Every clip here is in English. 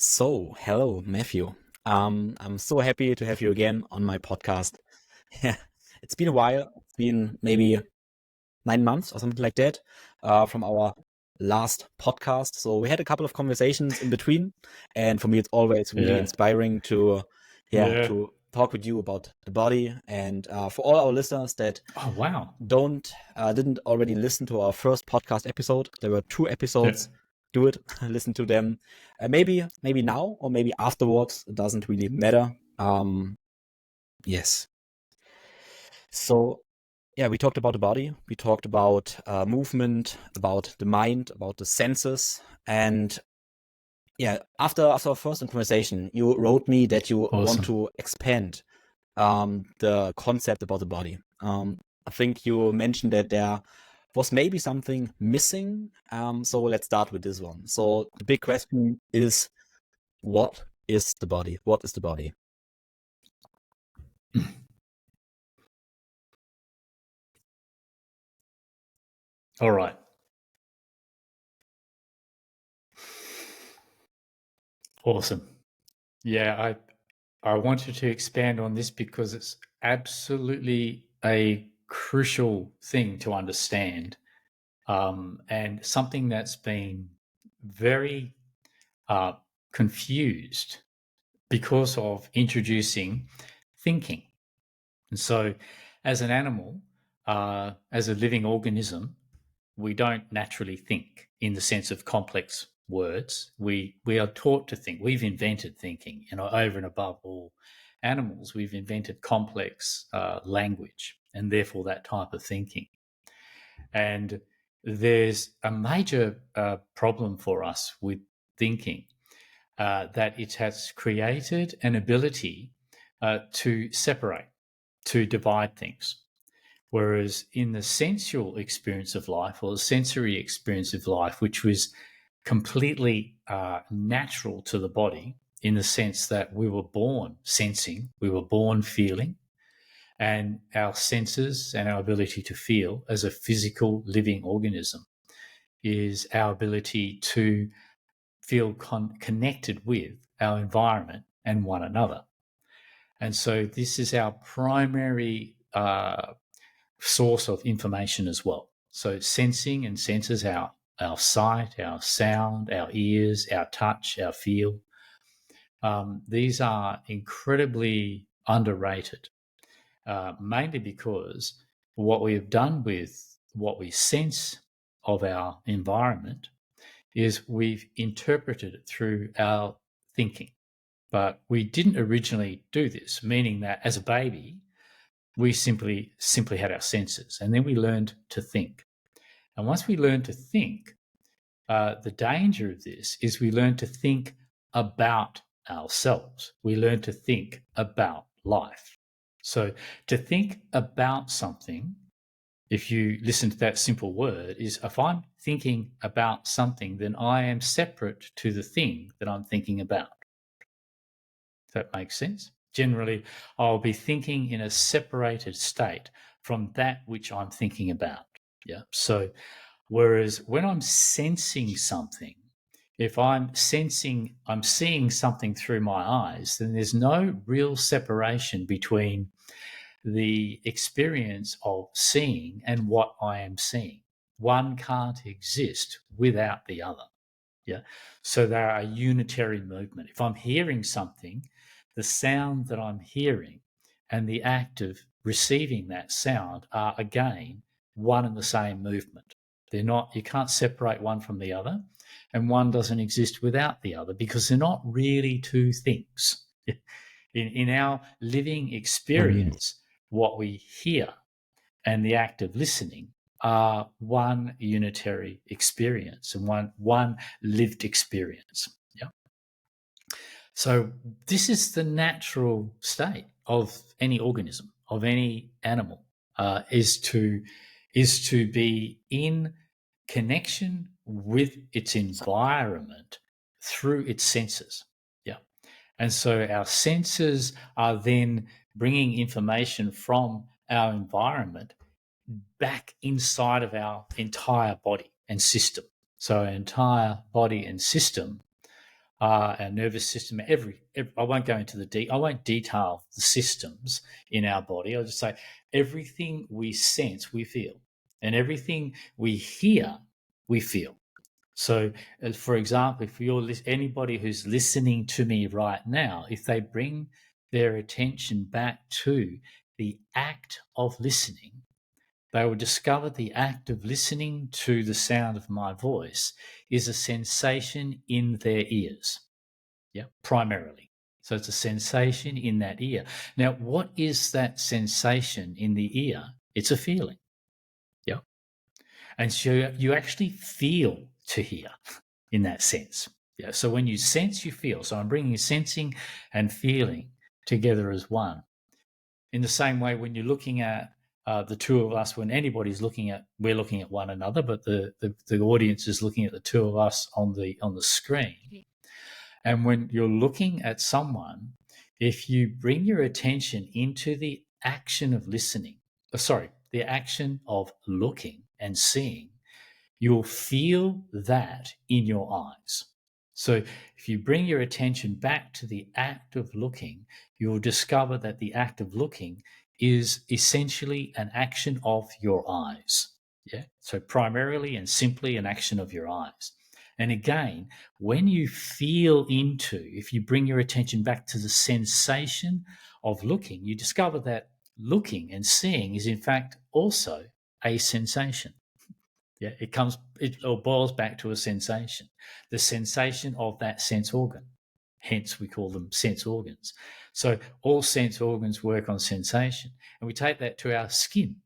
Hello, Matthew. I'm so happy to have you again on my podcast. Yeah, it's been a while. It's been maybe 9 months or something like that, from our last podcast. So we had a couple of conversations in between, and for me, it's always really Yeah. inspiring to, Yeah. to talk with you about the body. And for all our listeners that Oh, wow. didn't already listen to our first podcast episode. There were two Yeah. episodes. Do it, listen to them. Maybe now or maybe afterwards. It doesn't really matter. Yes. So yeah, we talked about the body. We talked about movement, about the mind, about the senses, and yeah. After our first conversation, you wrote me that you want Awesome. to expand the concept about the body. I think you mentioned that there was maybe something missing. So let's start with this one. So the big question is, what is the body? What is the body? All right. Awesome. Yeah, I wanted to expand on this because it's absolutely a crucial thing to understand, and something that's been very uh, confused because of introducing thinking. And so, as an animal, as a living organism, we don't naturally think in the sense of complex words. We are taught to think. We've invented thinking, over and above all animals. We've invented complex language, and therefore that type of thinking. And there's a major problem for us with thinking, that it has created an ability to separate, to divide things. Whereas in the sensual experience of life, or the sensory experience of life, which was completely natural to the body, in the sense that we were born sensing, we were born feeling, and our senses and our ability to feel as a physical living organism is our ability to feel connected with our environment and one another. And so this is our primary source of information as well. So sensing and senses, our sight, our sound, our ears, our touch, our feel. These are incredibly underrated, mainly because what we have done with what we sense of our environment is we've interpreted it through our thinking. But we didn't originally do this, meaning that as a baby, we simply had our senses, and then we learned to think. And once we learn to think, the danger of this is we learn to think about ourselves. We learn to think about life. So to think about something, if you listen to that simple word, is if I'm thinking about something, then I am separate to the thing that I'm thinking about. If that makes sense. Generally, I'll be thinking in a separated state from that which I'm thinking about. Yeah. So, whereas when I'm sensing something, if I'm seeing something through my eyes, then there's no real separation between the experience of seeing and what I am seeing. One can't exist without the other. Yeah. So they are a unitary movement. If I'm hearing something, the sound that I'm hearing and the act of receiving that sound are again one and the same movement. They're not, you can't separate one from the other, and one doesn't exist without the other because they're not really two things. In our living experience, what we hear and the act of listening are one unitary experience and one lived experience. Yeah. So this is the natural state of any organism, of any animal, is to be in connection with its environment through its senses. Yeah. And so our senses are then bringing information from our environment back inside of our entire body and system. So our entire body and system our nervous system, I won't go into I won't detail the systems in our body. I'll just say everything we sense, we feel, and everything we hear, we feel. So, for example, if anybody who's listening to me right now, if they bring their attention back to the act of listening, they will discover the act of listening to the sound of my voice is a sensation in their ears. Yeah, primarily. So it's a sensation in that ear. Now, what is that sensation in the ear? It's a feeling. Yeah. And so you actually feel to hear in that sense. Yeah. So when you sense, you feel. So I'm bringing sensing and feeling together as one. In the same way, when you're looking at the two of us, when anybody's looking at, we're looking at one another, but the audience is looking at the two of us on the screen. And when you're looking at someone, if you bring your attention into the action of listening, the action of looking and seeing, you'll feel that in your eyes. So if you bring your attention back to the act of looking, you'll discover that the act of looking is essentially an action of your eyes. Yeah. So primarily and simply an action of your eyes. And again, when you feel into, if you bring your attention back to the sensation of looking, you discover that looking and seeing is in fact also a sensation. Yeah, it all boils back to a sensation, the sensation of that sense organ. Hence, we call them sense organs. So all sense organs work on sensation. And we take that to our skin.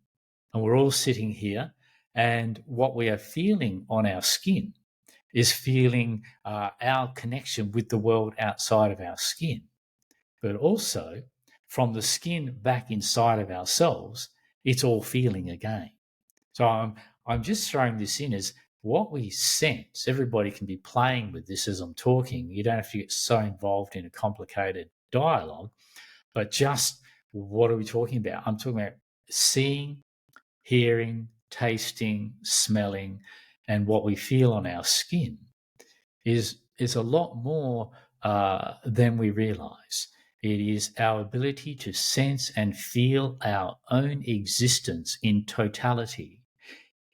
And we're all sitting here, and what we are feeling on our skin is feeling our connection with the world outside of our skin. But also, from the skin back inside of ourselves, it's all feeling again. So I'm just throwing this in as what we sense. Everybody can be playing with this as I'm talking. You don't have to get so involved in a complicated dialogue, but just what are we talking about? I'm talking about seeing, hearing, tasting, smelling, and what we feel on our skin is a lot more than we realize. It is our ability to sense and feel our own existence in totality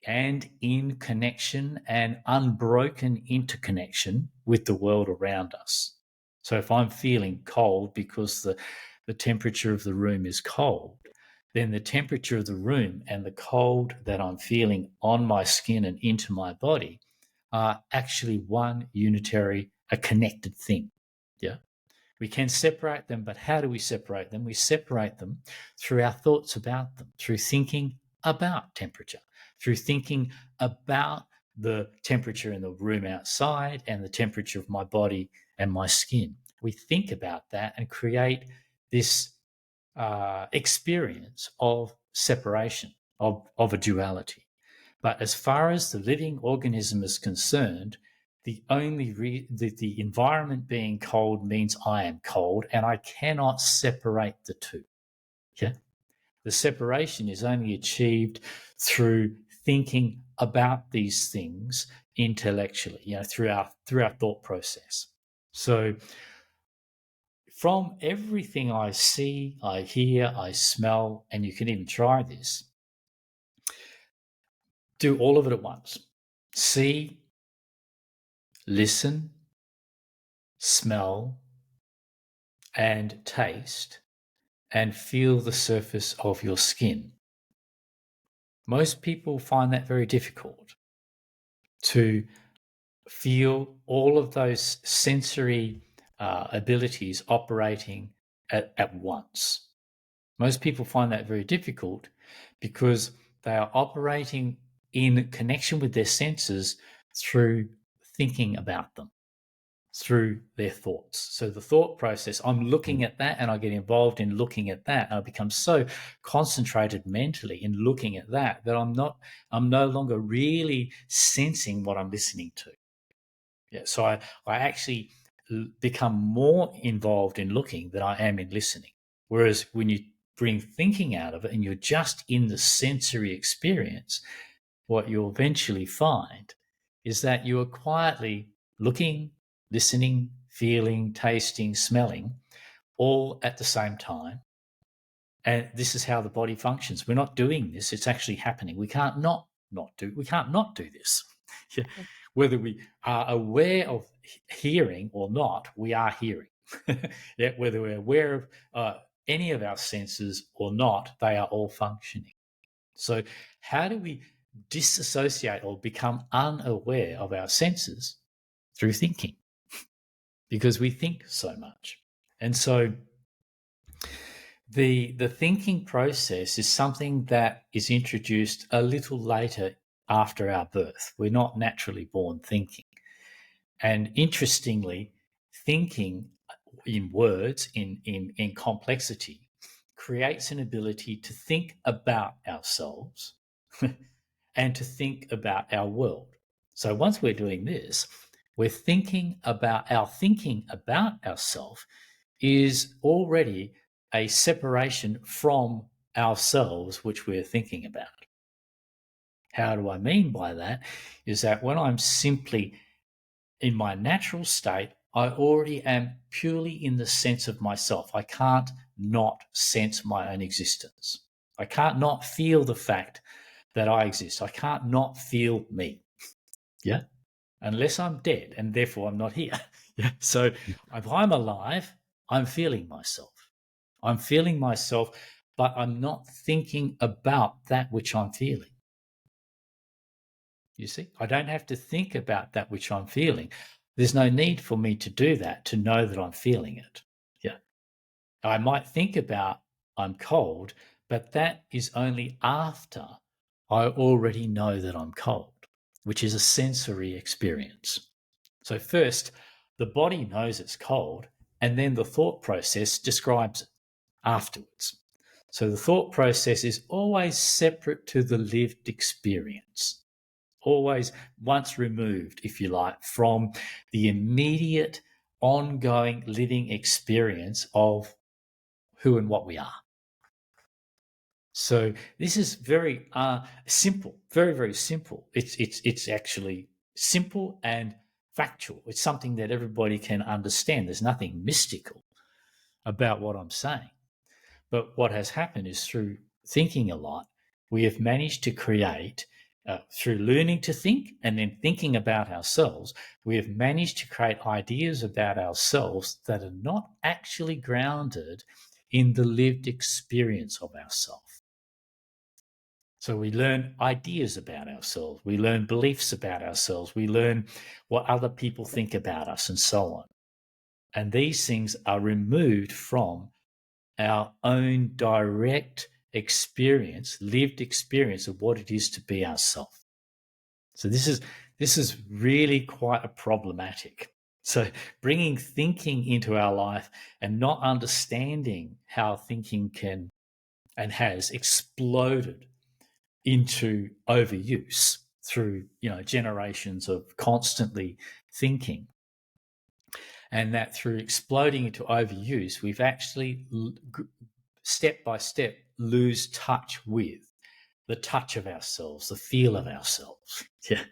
and in connection and unbroken interconnection with the world around us. So if I'm feeling cold because the temperature of the room is cold, then the temperature of the room and the cold that I'm feeling on my skin and into my body are actually one unitary, a connected thing. Yeah. We can separate them, but how do we separate them? We separate them through our thoughts about them, through thinking about temperature, through thinking about the temperature in the room outside and the temperature of my body and my skin. We think about that and create this experience of separation, of a duality. But as far as the living organism is concerned, the environment being cold means I am cold, and I cannot separate the two. Okay? The separation is only achieved through thinking about these things intellectually, through our thought process. So from everything I see, I hear, I smell, and you can even try this, do all of it at once. See, listen, smell, and taste, and feel the surface of your skin. Most people find that very difficult to feel all of those sensory abilities operating at once. Most people find that very difficult because they are operating in connection with their senses through thinking about them, through their thoughts. So the thought process, I'm looking at that and I get involved in looking at that. And I become so concentrated mentally in looking at that I'm no longer really sensing what I'm listening to. Yeah. So I actually become more involved in looking than I am in listening. Whereas when you bring thinking out of it and you're just in the sensory experience, what you'll eventually find is that you are quietly looking, listening, feeling, tasting, smelling, all at the same time. And this is how the body functions. We're not doing this. It's actually happening. We can't not do this. Yeah. Whether we are aware of hearing or not, we are hearing. Yeah. Whether we're aware of any of our senses or not, they are all functioning. So how do we disassociate or become unaware of our senses? Through thinking, because we think so much. And so the thinking process is something that is introduced a little later after our birth. We're not naturally born thinking. And interestingly, thinking in words, in complexity, creates an ability to think about ourselves and to think about our world. So once we're doing this, we're thinking about ourselves is already a separation from ourselves, which we're thinking about. How do I mean by that? Is that when I'm simply in my natural state, I already am purely in the sense of myself. I can't not sense my own existence. I can't not feel the fact that I exist. I can't not feel me. Yeah. Unless I'm dead and therefore I'm not here. Yeah. So if I'm alive, I'm feeling myself. I'm feeling myself, but I'm not thinking about that which I'm feeling. You see, I don't have to think about that which I'm feeling. There's no need for me to do that to know that I'm feeling it. Yeah. I might think about I'm cold, but that is only after I already know that I'm cold, which is a sensory experience. So first, the body knows it's cold, and then the thought process describes it afterwards. So the thought process is always separate to the lived experience, always once removed, if you like, from the immediate, ongoing living experience of who and what we are. So this is very simple, very, very simple. It's actually simple and factual. It's something that everybody can understand. There's nothing mystical about what I'm saying. But what has happened is through thinking a lot, we have managed to create, through learning to think and then thinking about ourselves, we have managed to create ideas about ourselves that are not actually grounded in the lived experience of ourselves. So we learn ideas about ourselves, we learn beliefs about ourselves, we learn what other people think about us and so on. And these things are removed from our own direct experience, lived experience of what it is to be ourselves. So this is really quite problematic. So bringing thinking into our life and not understanding how thinking can and has exploded into overuse through generations of constantly thinking, and that through exploding into overuse, we've actually step by step lose touch with the touch of ourselves, the feel of ourselves. Yeah.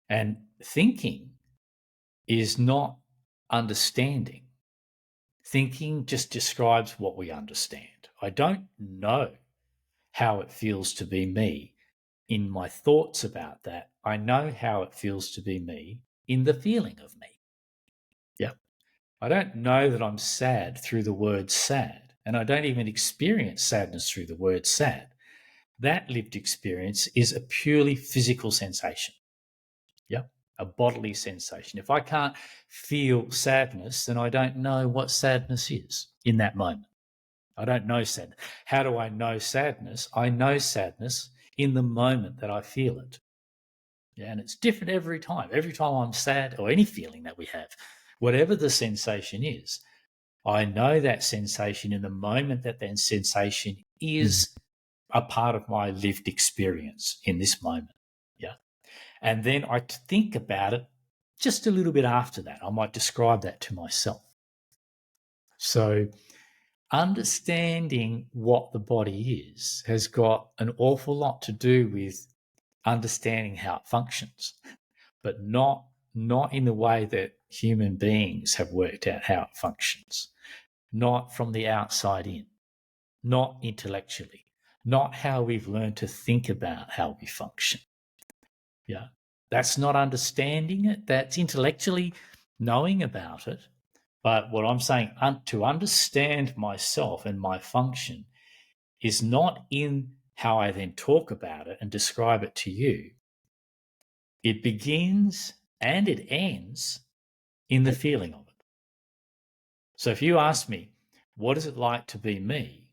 And thinking is not understanding. Thinking just describes what we understand. I don't know how it feels to be me in my thoughts about that. I know how it feels to be me in the feeling of me. Yeah. I don't know that I'm sad through the word sad, and I don't even experience sadness through the word sad. That lived experience is a purely physical sensation. Yeah. A bodily sensation. If I can't feel sadness, then I don't know what sadness is in that moment. I don't know sadness. How do I know sadness? I know sadness in the moment that I feel it. Yeah, and it's different every time. Every time I'm sad, or any feeling that we have, whatever the sensation is, I know that sensation in the moment that that sensation is a part of my lived experience in this moment. Yeah. And then I think about it just a little bit after that. I might describe that to myself. So understanding what the body is has got an awful lot to do with understanding how it functions, but not not in the way that human beings have worked out how it functions, not from the outside in, not intellectually, not how we've learned to think about how we function. Yeah. That's not understanding it. That's intellectually knowing about it. But what I'm saying, to understand myself and my function is not in how I then talk about it and describe it to you. It begins and it ends in the feeling of it. So if you ask me, what is it like to be me?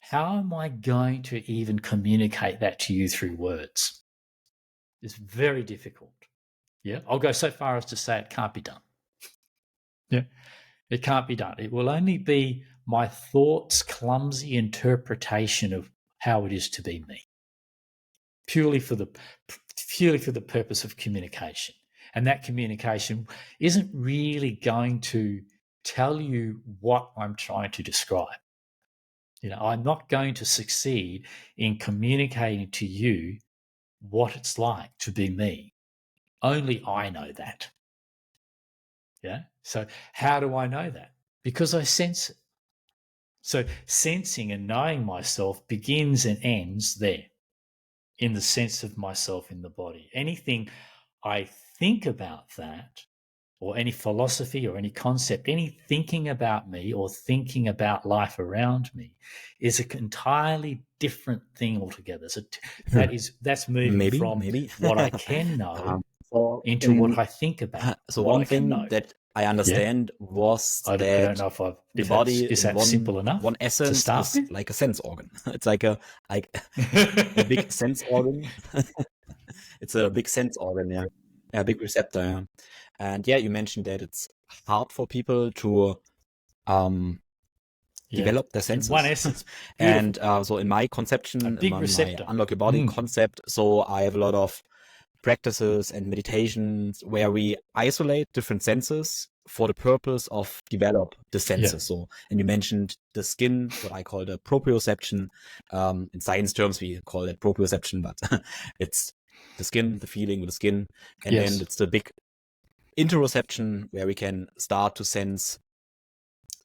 How am I going to even communicate that to you through words? It's very difficult. Yeah, I'll go so far as to say it can't be done. Yeah, it can't be done. It will only be my thoughts' clumsy interpretation of how it is to be me, purely for the purpose of communication. And that communication isn't really going to tell you what I'm trying to describe. I'm not going to succeed in communicating to you what it's like to be me. Only I know that. Yeah. So how do I know that? Because I sense it. So sensing and knowing myself begins and ends there in the sense of myself in the body. Anything I think about that, or any philosophy or any concept, any thinking about me or thinking about life around me is an entirely different thing altogether. So that's moving from maybe. what I can know So, into what I think about so what one I can know. thing that I Yeah. understand was I don't that know the if body is in that simple enough one to essence start is with. like a sense organ. It's like a big sense organ. It's a big sense organ, yeah. Yeah, big receptor, yeah. And yeah, you mentioned that it's hard for people to Yeah. develop their In one senses. essence, And beautiful. so in my A conception, big in my receptor. unlock your body concept, so I have a lot of practices and meditations where we isolate different senses for the purpose of develop the senses. Yeah. So, and you mentioned the skin, what I call the proprioception. In science terms, we call it proprioception, but it's the skin, the feeling with the skin. And Yes. then it's the big interoception where we can start to sense.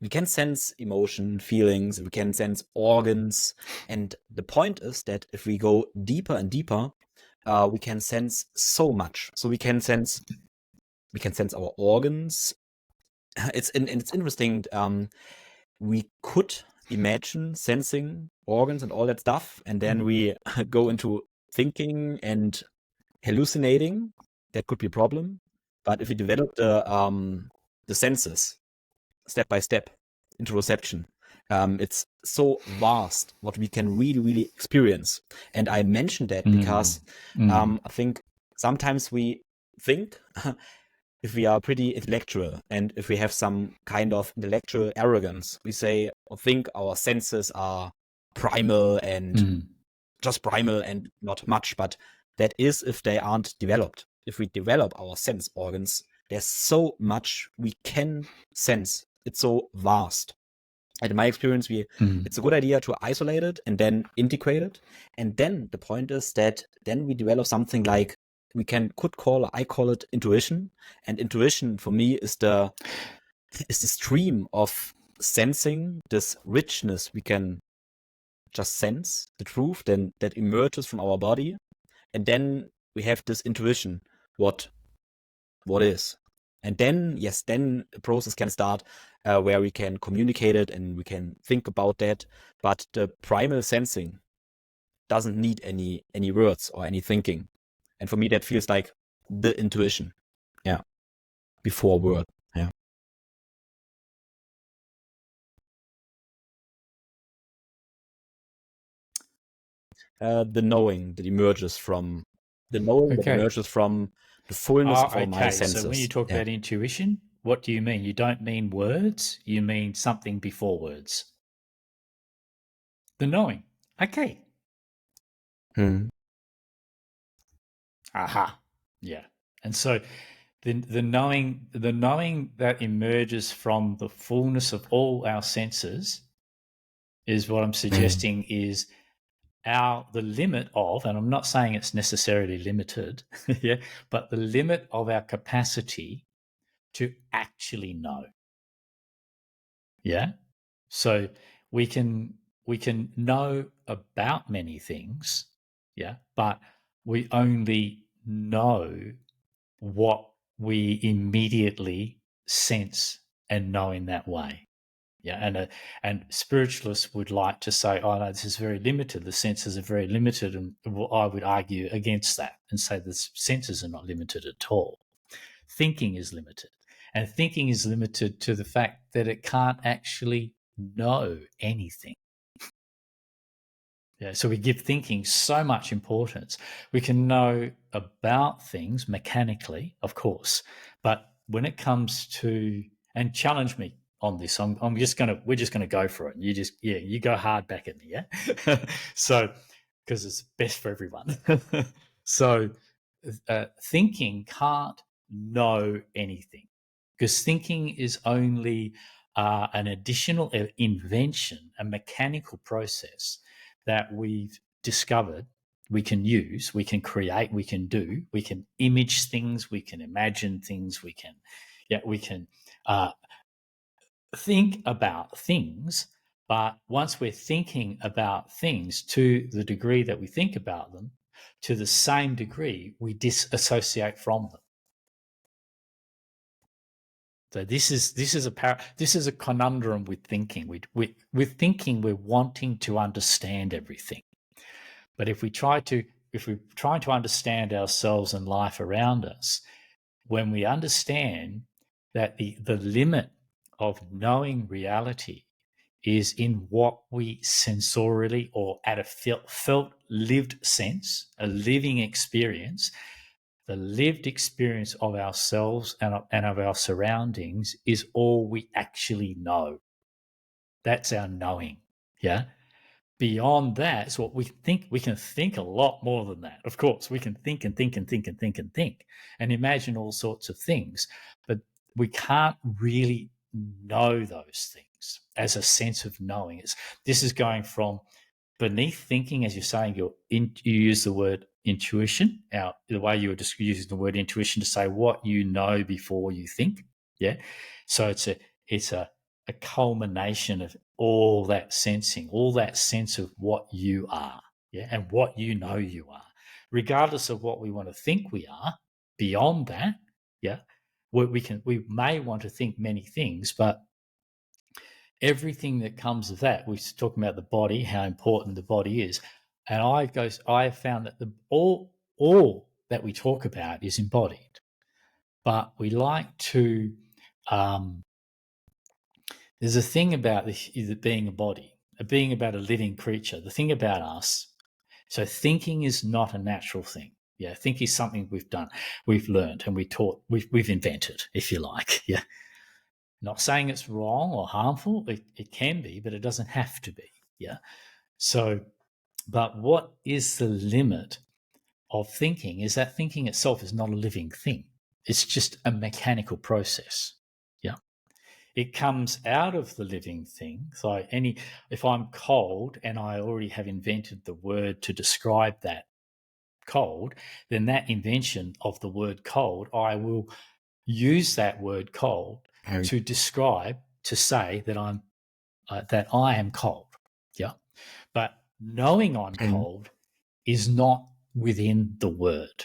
We can sense emotion, feelings, we can sense organs. And the point is that if we go deeper and deeper, we can sense so much. So we can sense our organs. It's interesting. We could imagine sensing organs and all that stuff, and then we go into thinking and hallucinating. That could be a problem. But if we develop the senses step by step, interoception, it's so vast what we can really, really experience. And I mentioned that because I think sometimes we think if we are pretty intellectual and if we have some kind of intellectual arrogance, we say or think our senses are primal and just primal and not much. But that is if they aren't developed. If we develop our sense organs, there's so much we can sense. It's so vast. And in my experience, it's a good idea to isolate it and then integrate it. And then the point is that then we develop something like I call it intuition. And intuition for me is the stream of sensing this richness. We can just sense the truth then that emerges from our body. And then we have this intuition, what is. And then, yes, then a process can start where we can communicate it and we can think about that. But the primal sensing doesn't need any words or any thinking. And for me, that feels like the intuition. Yeah. Before word. Yeah. The knowing that emerges from the fullness of all my Okay. senses. So when you talk about intuition, what do you mean? You don't mean words. You mean something before words. The knowing. Okay. Aha. Yeah. And so the knowing that emerges from the fullness of all our senses is what I'm suggesting is the limit of, and I'm not saying it's necessarily limited, yeah, but the limit of our capacity to actually know. Yeah. So we can know about many things, yeah, but we only know what we immediately sense and know in that way. Yeah, and spiritualists would like to say, "Oh no, this is very limited. The senses are very limited," and I would argue against that and say the senses are not limited at all. Thinking is limited, and thinking is limited to the fact that it can't actually know anything. Yeah, so we give thinking so much importance. We can know about things mechanically, of course, but when it comes to, and challenge me on this, we're just gonna go for it. You go hard back at me, yeah. So because it's best for everyone. So thinking can't know anything because thinking is only an additional invention, a mechanical process that we've discovered we can use, we can create, we can do, we can image things, we can imagine things, we can think about things. But once we're thinking about things to the degree that we think about them, to the same degree we disassociate from them. So this is a conundrum with thinking. With thinking, we're wanting to understand everything. But if we're trying to understand ourselves and life around us, when we understand that the limit of knowing reality is in what we sensorially or at a felt lived sense, a living experience, the lived experience of ourselves and of our surroundings is all we actually know. That's our knowing. Yeah. Beyond that is what we think. We can think a lot more than that. Of course, we can think and think and think and think and think and imagine all sorts of things, but we can't really know those things as a sense of knowing. This is going from beneath thinking, as you're saying, you use the word intuition. The way you were just using the word intuition to say what you know before you think. Yeah. So it's a culmination of all that sensing, all that sense of what you are, yeah, and what you know you are, regardless of what we want to think we are. Beyond that, yeah, we may want to think many things, but everything that comes of that, we're talking about the body, how important the body is, and I have found that all that we talk about is embodied, but we like to. There's a thing about being a body, being about a living creature. The thing about us, so thinking is not a natural thing. Yeah, thinking is something we've done, we've learned, and we've invented, if you like. Yeah, not saying it's wrong or harmful. It can be, but it doesn't have to be. Yeah. So, but what is the limit of thinking? Is that thinking itself is not a living thing. It's just a mechanical process. Yeah. It comes out of the living thing. So if I'm cold and I already have invented the word to describe that cold, then that invention of the word cold, I will use that word cold to describe, to say that I am cold. Yeah. But knowing I'm cold is not within the word.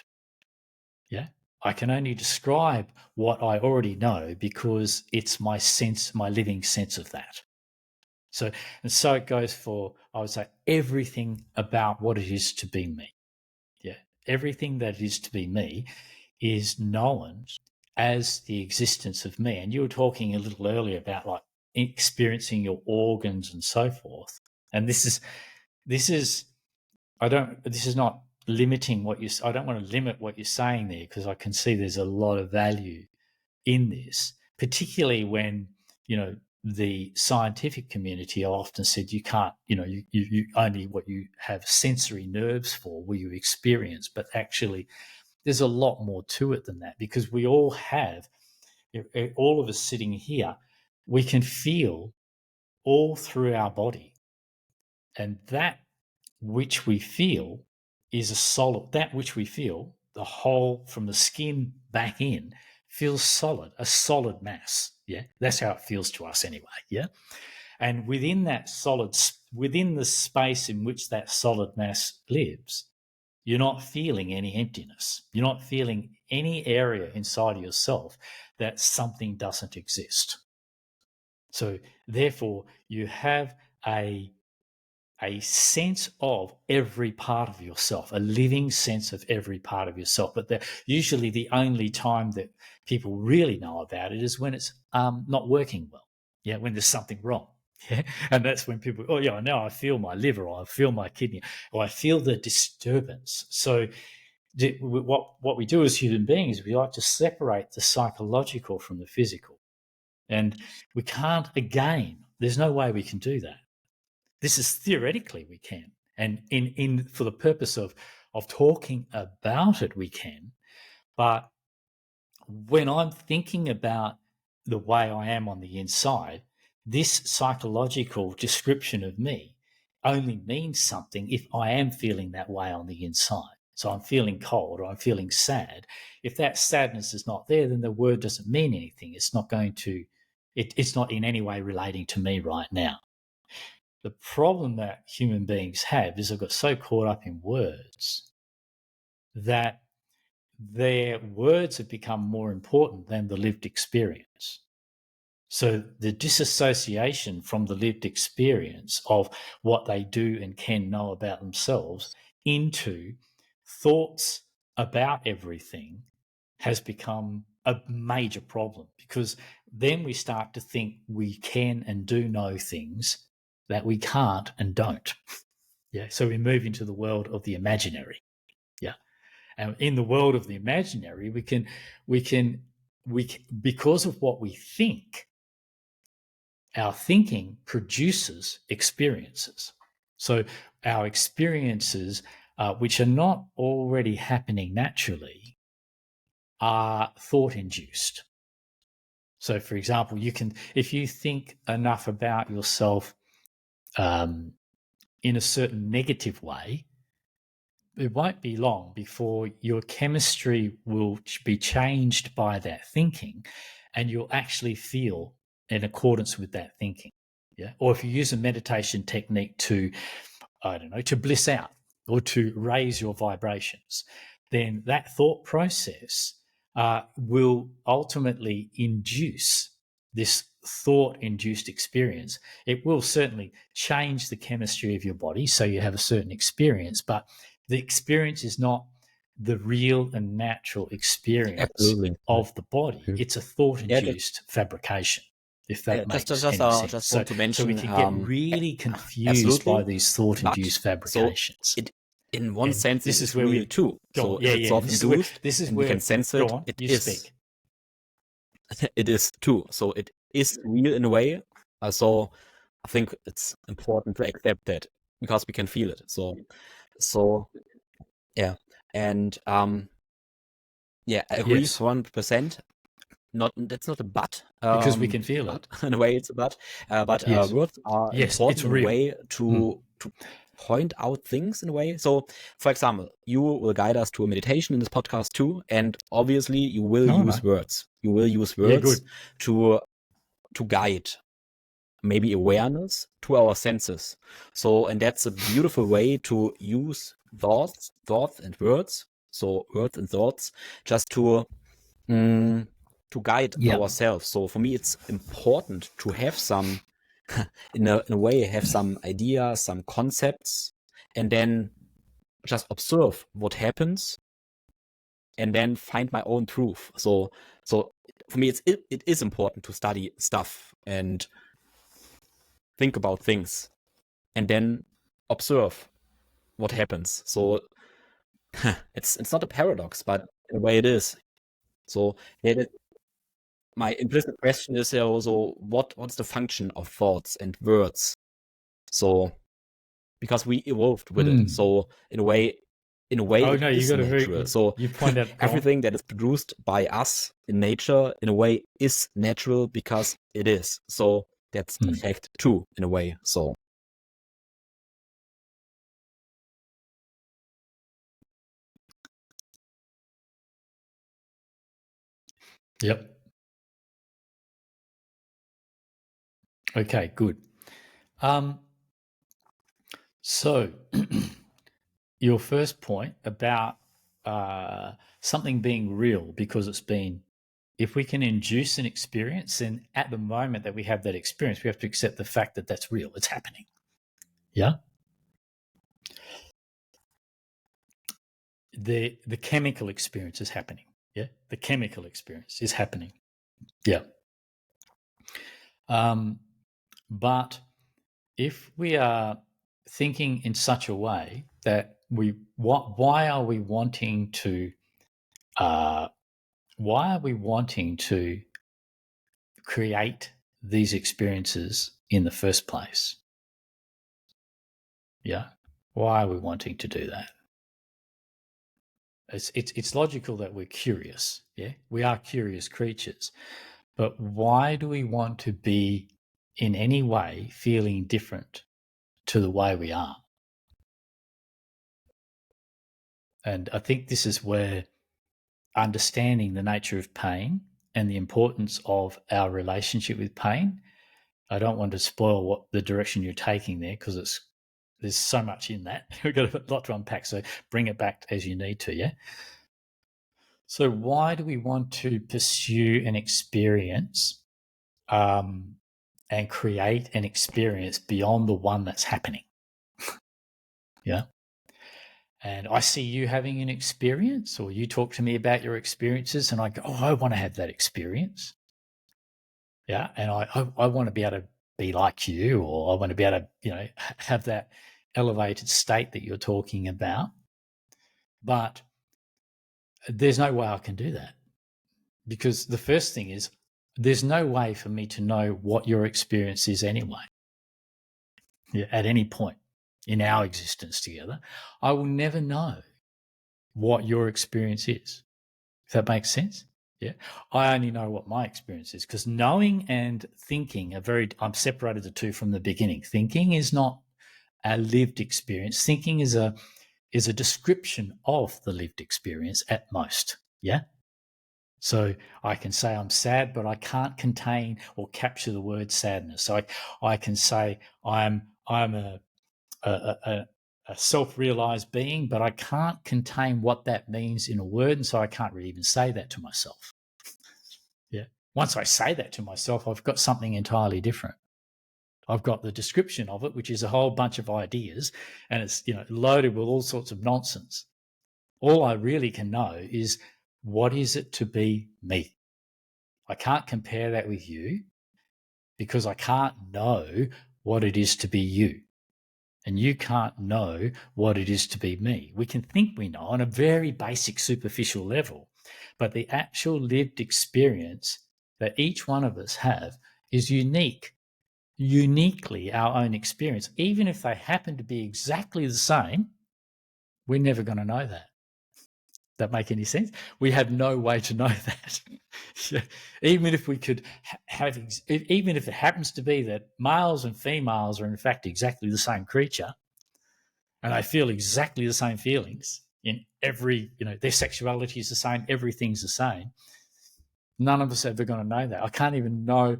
Yeah. I can only describe what I already know because it's my sense, my living sense of that. So it goes for, I would say, everything about what it is to be me. Yeah. Everything that is to be me is known as the existence of me. And you were talking a little earlier about like experiencing your organs and so forth. And this is not limiting I don't want to limit what you're saying there because I can see there's a lot of value in this, particularly when, the scientific community often said you can't, you only what you have sensory nerves for will you experience, but actually there's a lot more to it than that because we all have, all of us sitting here, we can feel all through our body. And that which we feel is a solid, that which we feel, the whole from the skin back in, feels solid, a solid mass. Yeah. That's how it feels to us anyway. Yeah. And within that solid, within the space in which that solid mass lives, you're not feeling any emptiness. You're not feeling any area inside of yourself that something doesn't exist. So therefore, you have a sense of every part of yourself, a living sense of every part of yourself. But usually the only time that people really know about it is when it's not working well. Yeah, when there's something wrong. Yeah, and that's when people, oh yeah, now I feel my liver, or I feel my kidney, or I feel the disturbance. So what we do as human beings, we like to separate the psychological from the physical, and we can't. Again, there's no way we can do that. This is theoretically we can, and in for the purpose of talking about it, we can. But when I'm thinking about the way I am on the inside, this psychological description of me only means something if I am feeling that way on the inside. So I'm feeling cold or I'm feeling sad. If that sadness is not there, then the word doesn't mean anything. It's not going to, it's not in any way relating to me right now. The problem that human beings have is they've got so caught up in words that their words have become more important than the lived experience. So the disassociation from the lived experience of what they do and can know about themselves into thoughts about everything has become a major problem, because then we start to think we can and do know things that we can't and don't. Yeah. So we move into the world of the imaginary. Yeah. And in the world of the imaginary, we can, because of what we think, our thinking produces experiences. So our experiences, which are not already happening naturally, are thought induced. So, for example, if you think enough about yourself in a certain negative way, it won't be long before your chemistry will be changed by that thinking, and you'll actually feel in accordance with that thinking. Yeah. Or if you use a meditation technique to, I don't know, to bliss out or to raise your vibrations, then that thought process will ultimately induce this thought induced experience. It will certainly change the chemistry of your body, so you have a certain experience, but the experience is not the real and natural experience Absolutely. of the body. Mhm. It's a thought Yeah, induced fabrication, if that makes any sense. just want to So we mention, can get really confused by absolutely, these thought but induced so fabrications. it, in one And sense, it this is is where real we too. go So on. if Yeah, it's yeah. And self-induced this is and we where can sense go it, on, it you is. speak. It is too. So it is real in a way. So I think it's important to accept that because we can feel it. So yeah, and yeah, I agree Yes, 100%. Not that's not a because we can feel it. but in a way it's a but Yes. words are Yes, important it's in a real. way to point out things in a way. So, for example, you will guide us to a meditation in this podcast too, and obviously you will All use right. words. You will use Yeah, words good. to guide maybe awareness to our senses. So, and that's a beautiful way to use thoughts and words. So, words and thoughts just mm, to guide Yeah. ourselves. So for me, it's important to have some, in a way, have some ideas, some concepts, and then just observe what happens, and then find my own truth. So for me, it is important to study stuff and think about things, and then observe what happens. So it's not a paradox, but in a way it is. So yeah, my implicit question is also what's the function of thoughts and words? So because we evolved with it. Mm. So in a way Oh it no, you is got a natural. very So you point out. Go on. everything that is produced by us in nature in a way is natural because it is. So that's a Mm. fact too in a way. So Yep. Okay, good. So your first point about something being real because it's been, if we can induce an experience, then at the moment that we have that experience, we have to accept the fact that that's real. It's happening. Yeah. The chemical experience is happening. Yeah. The chemical experience is happening. Yeah. But if we are thinking in such a way that why are we wanting to create these experiences in the first place? Yeah. Why are we wanting to do that? It's logical that we're curious. Yeah. We are curious creatures. But why do we want to be in any way feeling different to the way we are? And I think this is where understanding the nature of pain and the importance of our relationship with pain. I don't want to spoil what the direction you're taking there, because there's so much in that. We've got a lot to unpack, so bring it back as you need to. Yeah. So why do we want to pursue an experience and create an experience beyond the one that's happening? Yeah. And I see you having an experience, or you talk to me about your experiences, and I go, oh, I want to have that experience. Yeah. And I want to be able to be like you, or I want to be able to, have that elevated state that you're talking about. But there's no way I can do that, because the first thing is there's no way for me to know what your experience is anyway. Yeah, at any point in our existence together, I will never know what your experience is. If that makes sense? Yeah. I only know what my experience is, because knowing and thinking I'm separated the two from the beginning. Thinking is not a lived experience. Thinking is a description of the lived experience at most. Yeah. So I can say I'm sad, but I can't contain or capture the word sadness. So I can say I'm a self-realized being, but I can't contain what that means in a word, and so I can't really even say that to myself. Yeah. Once I say that to myself, I've got something entirely different. I've got the description of it, which is a whole bunch of ideas, and it's loaded with all sorts of nonsense. All I really can know is, what is it to be me? I can't compare that with you, because I can't know what it is to be you. And you can't know what it is to be me. We can think we know on a very basic, superficial level, but the actual lived experience that each one of us have is uniquely our own experience. Even if they happen to be exactly the same, we're never going to know that. That make any sense? We have no way to know that. Even if we could even if it happens to be that males and females are in fact exactly the same creature, and they feel exactly the same feelings in every, their sexuality is the same, everything's the same. None of us are ever going to know that. I can't know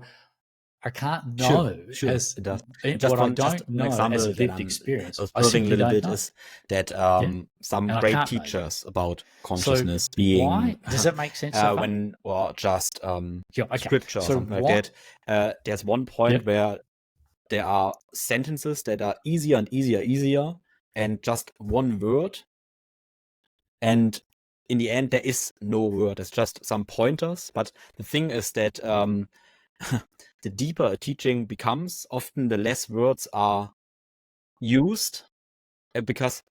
Sure, as it does. what I Just don't an know as example a that lived experience. I was I building a simply little don't bit know. is that Yeah. some And I great can't know that. teachers about So consciousness being why does that make sense so far? or just Yeah, okay. scripture or So something like that. There's one point where there are sentences that are easier and easier, and just one word. And in the end, there is no word. It's just some pointers. But the thing is that the deeper a teaching becomes, often the less words are used, because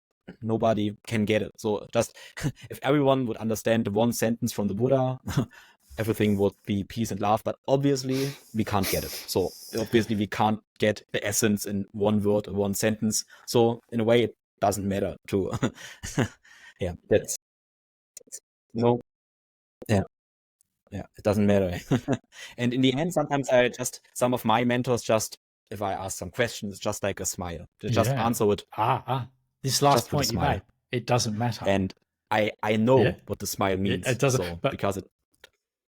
nobody can get it. So just if everyone would understand the one sentence from the Buddha, everything would be peace and love. But obviously, we can't get it. So obviously, we can't get the essence in one word or one sentence. So in a way, it doesn't matter to. Yeah, that's no. Yeah. Yeah, it doesn't matter. And in the end, sometimes some of my mentors just, if I ask some questions, it's just like a smile. They just answer it This last just with a point you smile. made, it doesn't matter. And I know what the smile means. It doesn't. So But because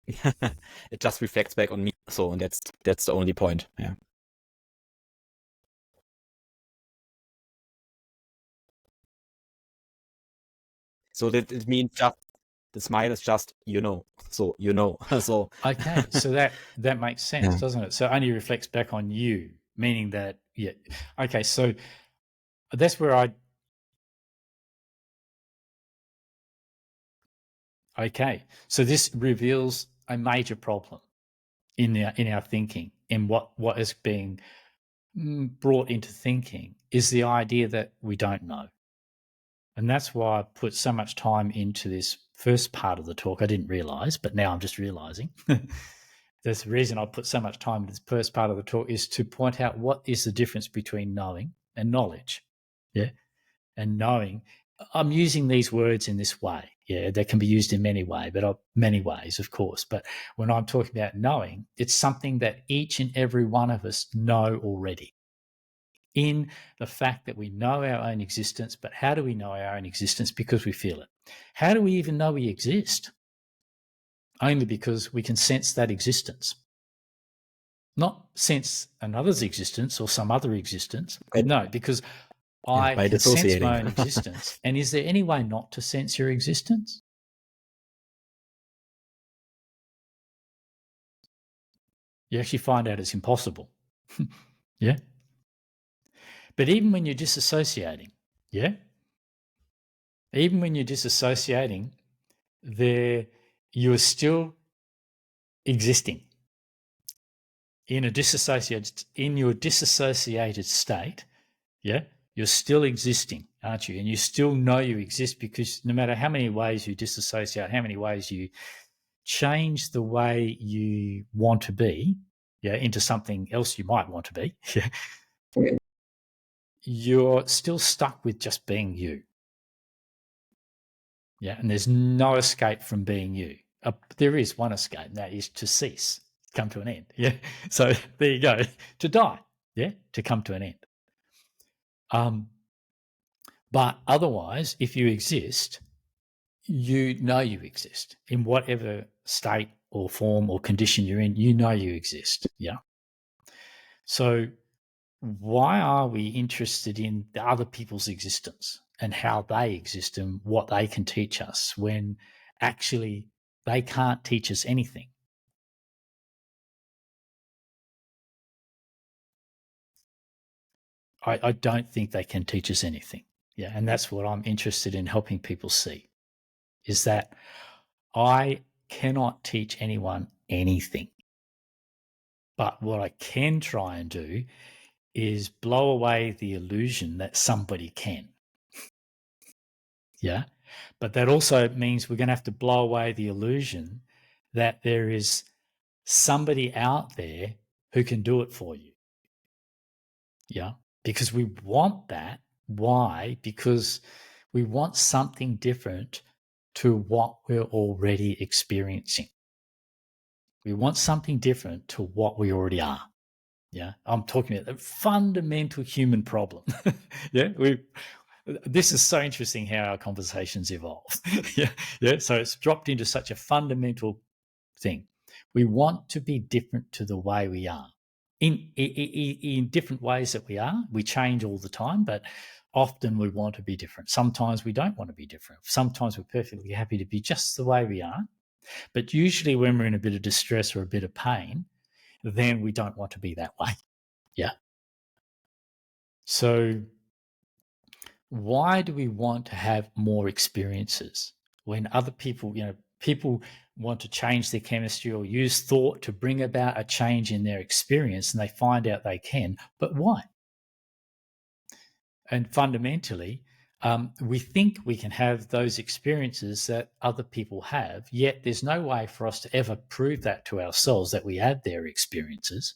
It just reflects back on me. So, and that's the only point. Yeah. So that it means just the smile is just So so Okay, so that makes sense, yeah. doesn't it? So it only reflects back on you, meaning that yeah. Okay, so that's where I okay. So this reveals a major problem in our thinking, in what is being brought into thinking is the idea that we don't know. And that's why I put so much time into this first part of the talk. I didn't realize, but now I'm just realizing. That's the reason I put so much time into this first part of the talk is to point out what is the difference between knowing and knowledge. Yeah. And knowing, I'm using these words in this way. Yeah, they can be used in many ways, of course. But when I'm talking about knowing, it's something that each and every one of us know already in the fact that we know our own existence. But how do we know our own existence? Because we feel it. How do we even know we exist? Only because we can sense that existence. Not sense another's existence or some other existence. By, No, because yeah, I by can sense dissociating. my own existence. And is there any way not to sense your existence? You actually find out it's impossible. Yeah. But even when you're disassociating, yeah, even when you're disassociating, there you are still existing in your disassociated state. Yeah, you're still existing, aren't you? And you still know you exist because no matter how many ways you disassociate, how many ways you change the way you want to be, yeah, into something else you might want to be, yeah, you're still stuck with just being you. Yeah, and there's no escape from being you. There is one escape, and that is to cease, come to an end. Yeah, so there you go, to die. Yeah, to come to an end. But otherwise, if you exist, you know you exist in whatever state or form or condition you're in. You know you exist. Yeah. So why are we interested in the other people's existence and how they exist and what they can teach us when actually they can't teach us anything? I don't think they can teach us anything. Yeah. And that's what I'm interested in helping people see is that I cannot teach anyone anything. But what I can try and do is blow away the illusion that somebody can. Yeah. But that also means we're going to have to blow away the illusion that there is somebody out there who can do it for you. Yeah. Because we want that. Why? Because we want something different to what we're already experiencing. We want something different to what we already are. Yeah. I'm talking about the fundamental human problem. Yeah. This is so interesting how our conversations evolve. Yeah. Yeah. So it's dropped into such a fundamental thing. We want to be different to the way we are. In different ways that we are, we change all the time, but often we want to be different. Sometimes we don't want to be different. Sometimes we're perfectly happy to be just the way we are. But usually when we're in a bit of distress or a bit of pain, then we don't want to be that way. Yeah. So why do we want to have more experiences when other people, people want to change their chemistry or use thought to bring about a change in their experience and they find out they can, but why? And fundamentally, we think we can have those experiences that other people have, yet there's no way for us to ever prove that to ourselves that we have their experiences.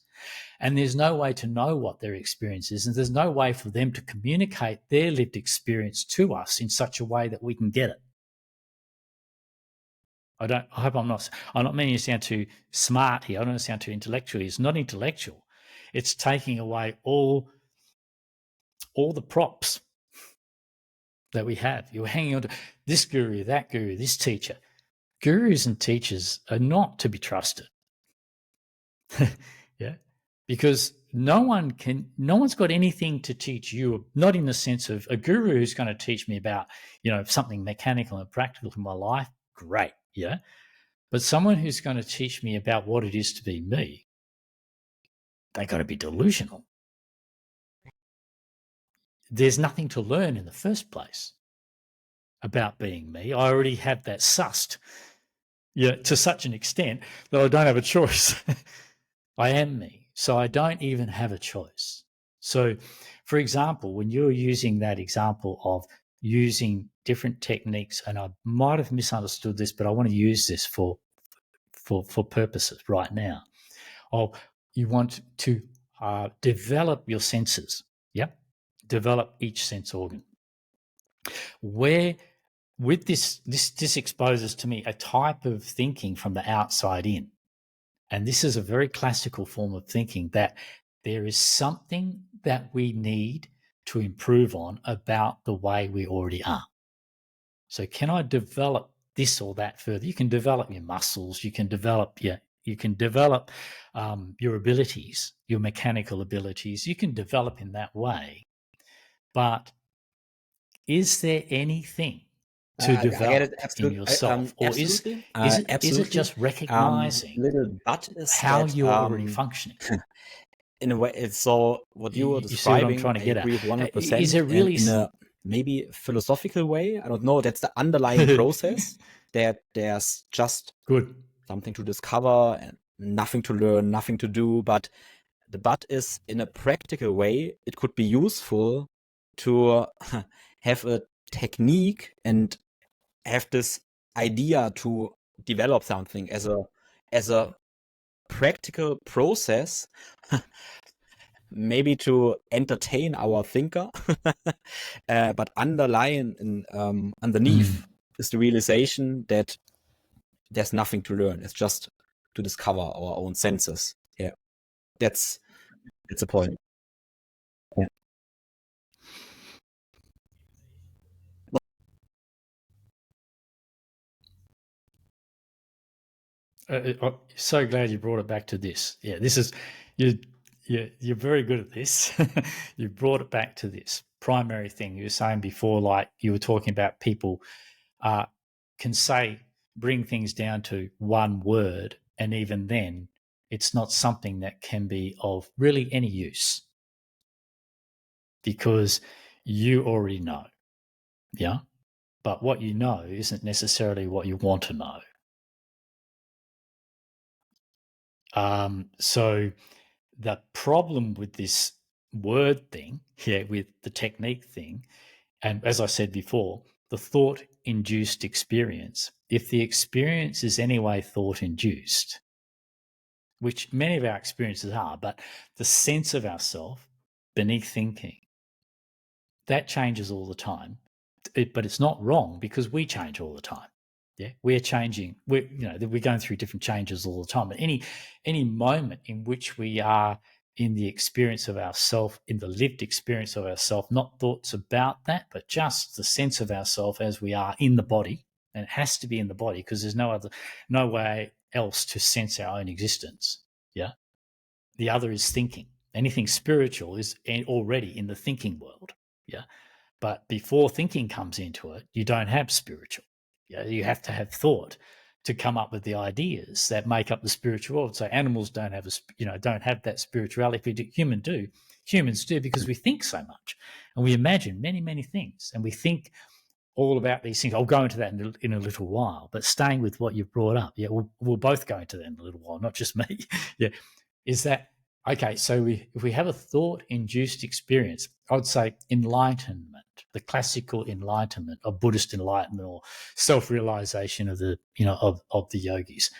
And there's no way to know what their experience is. And there's no way for them to communicate their lived experience to us in such a way that we can get it. I hope I'm not meaning to sound too smart here. I don't want to sound too intellectual. It's not intellectual. It's taking away all the props that we have. You're hanging on to this guru, this teacher. Gurus and teachers are not to be trusted. Yeah, because no one's got anything to teach you, not in the sense of a guru who's going to teach me about, something mechanical and practical in my life. Great. Yeah. But someone who's going to teach me about what it is to be me, they got to be delusional. There's nothing to learn in the first place about being me. I already have that sussed, to such an extent that I don't have a choice. I am me. So I don't even have a choice. So, for example, when you're using that example of using different techniques, and I might have misunderstood this, but I want to use this for purposes right now. You want to develop your senses. Yep. Develop each sense organ. Where with this exposes to me a type of thinking from the outside in. And this is a very classical form of thinking, that there is something that we need to improve on about the way we already are. So can I develop this or that further? You can develop your muscles, you can develop your abilities, your mechanical abilities. You can develop in that way. But is there anything to I get develop it, in absolutely. yourself, or is it Absolutely. just recognizing Little but is how that you're already functioning? in a way, it's so what you were You see what I'm describing, trying to I get at? agree with Is 100%. it And really? in a maybe philosophical way, I don't know, that's the underlying process, that there's just Good. something to discover and nothing to learn, nothing to do. But the but is, in a practical way, it could be useful to have a technique and have this idea to develop something as a practical process, maybe to entertain our thinker, but underneath is the realization that there's nothing to learn. It's just to discover our own senses. Yeah, that's the point. Yeah. So glad you brought it back to this. Yeah, this is you're very good at this. You brought it back to this primary thing you were saying before, like you were talking about people can bring things down to one word, and even then, it's not something that can be of really any use because you already know. Yeah. But what you know isn't necessarily what you want to know. So the problem with this word thing, with the technique thing, and as I said before, the thought-induced experience, if the experience is anyway thought-induced, which many of our experiences are, but the sense of ourself beneath thinking, that changes all the time. But it's not wrong because we change all the time. Yeah, we're changing. We're going through different changes all the time. But any moment in which we are in the experience of ourself, in the lived experience of ourself, not thoughts about that, but just the sense of ourself as we are in the body, and it has to be in the body because there's no way else to sense our own existence. Yeah, the other is thinking. Anything spiritual is already in the thinking world. Yeah. But before thinking comes into it, you don't have spiritual. You have to have thought to come up with the ideas that make up the spiritual world. So animals don't have don't have that spirituality. Humans do because we think so much, and we imagine many, many things, and we think all about these things. I'll go into that in a little while. But staying with what you've brought up, we'll both go into that in a little while, not just me. Yeah, is that okay? So if we have a thought-induced experience, I would say enlightenment, the classical enlightenment of Buddhist enlightenment or self-realization of the of the yogis.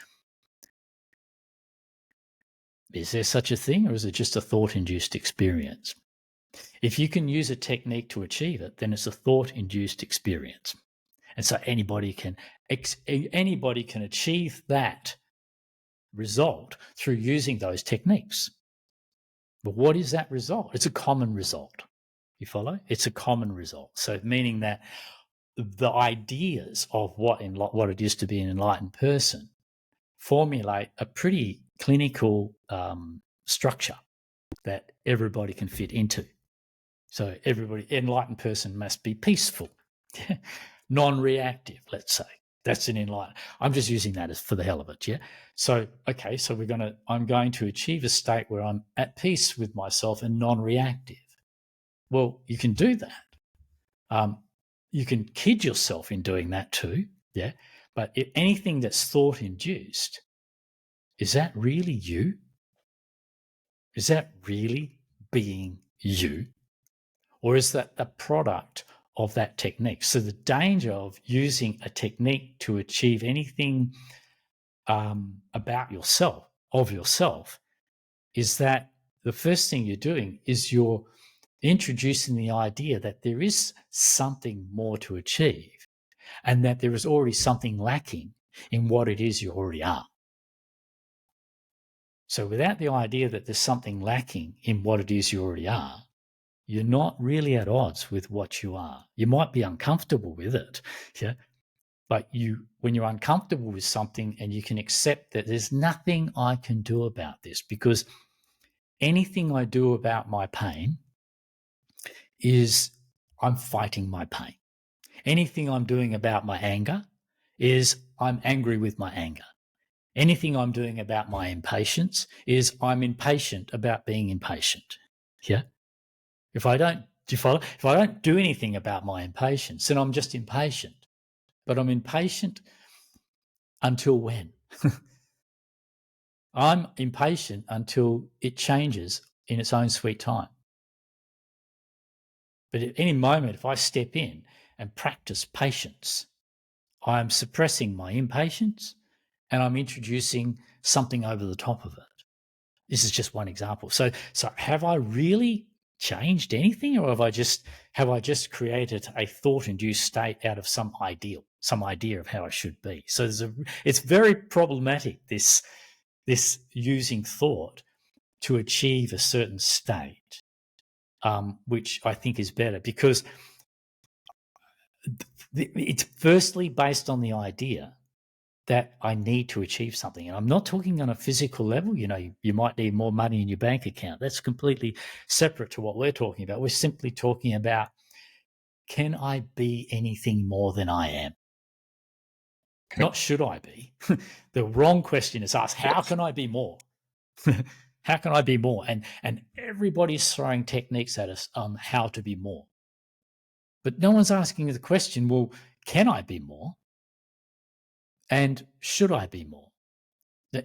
Is there such a thing, or is it just a thought-induced experience? If you can use a technique to achieve it, then it's a thought-induced experience, and so anybody can achieve that result through using those techniques. But what is that result? It's a common result. You follow? It's a common result. So meaning that the ideas of what it is to be an enlightened person formulate a pretty clinical structure that everybody can fit into. So enlightened person must be peaceful, non-reactive, let's say. That's an enlightened. I'm just using that as for the hell of it, yeah? So, okay, so I'm going to achieve a state where I'm at peace with myself and non-reactive. Well, you can do that. You can kid yourself in doing that too, yeah? But if anything that's thought-induced, is that really you? Is that really being you? Or is that the product of that technique? So the danger of using a technique to achieve anything about yourself, of yourself, is that the first thing you're doing is you're introducing the idea that there is something more to achieve and that there is already something lacking in what it is you already are. So without the idea that there's something lacking in what it is you already are, you're not really at odds with what you are. You might be uncomfortable with it, yeah. But when you're uncomfortable with something and you can accept that there's nothing I can do about this, because anything I do about my pain is I'm fighting my pain. Anything I'm doing about my anger is I'm angry with my anger. Anything I'm doing about my impatience is I'm impatient about being impatient. Yeah. If I don't do anything about my impatience, then I'm just impatient. But I'm impatient until when? I'm impatient until it changes in its own sweet time. But at any moment, if I step in and practice patience, I'm suppressing my impatience and I'm introducing something over the top of it. This is just one example. So have I really changed anything, or have I just created a thought-induced state out of some idea of how I should be? So it's very problematic, this using thought to achieve a certain state, which I think is better, because it's firstly based on the idea that I need to achieve something. And I'm not talking on a physical level. You might need more money in your bank account. That's completely separate to what we're talking about. We're simply talking about, can I be anything more than I am? Okay. Not should I be. The wrong question is asked, how can I be more? How can I be more? And everybody's throwing techniques at us on how to be more. But no one's asking the question, well, can I be more? And should I be more?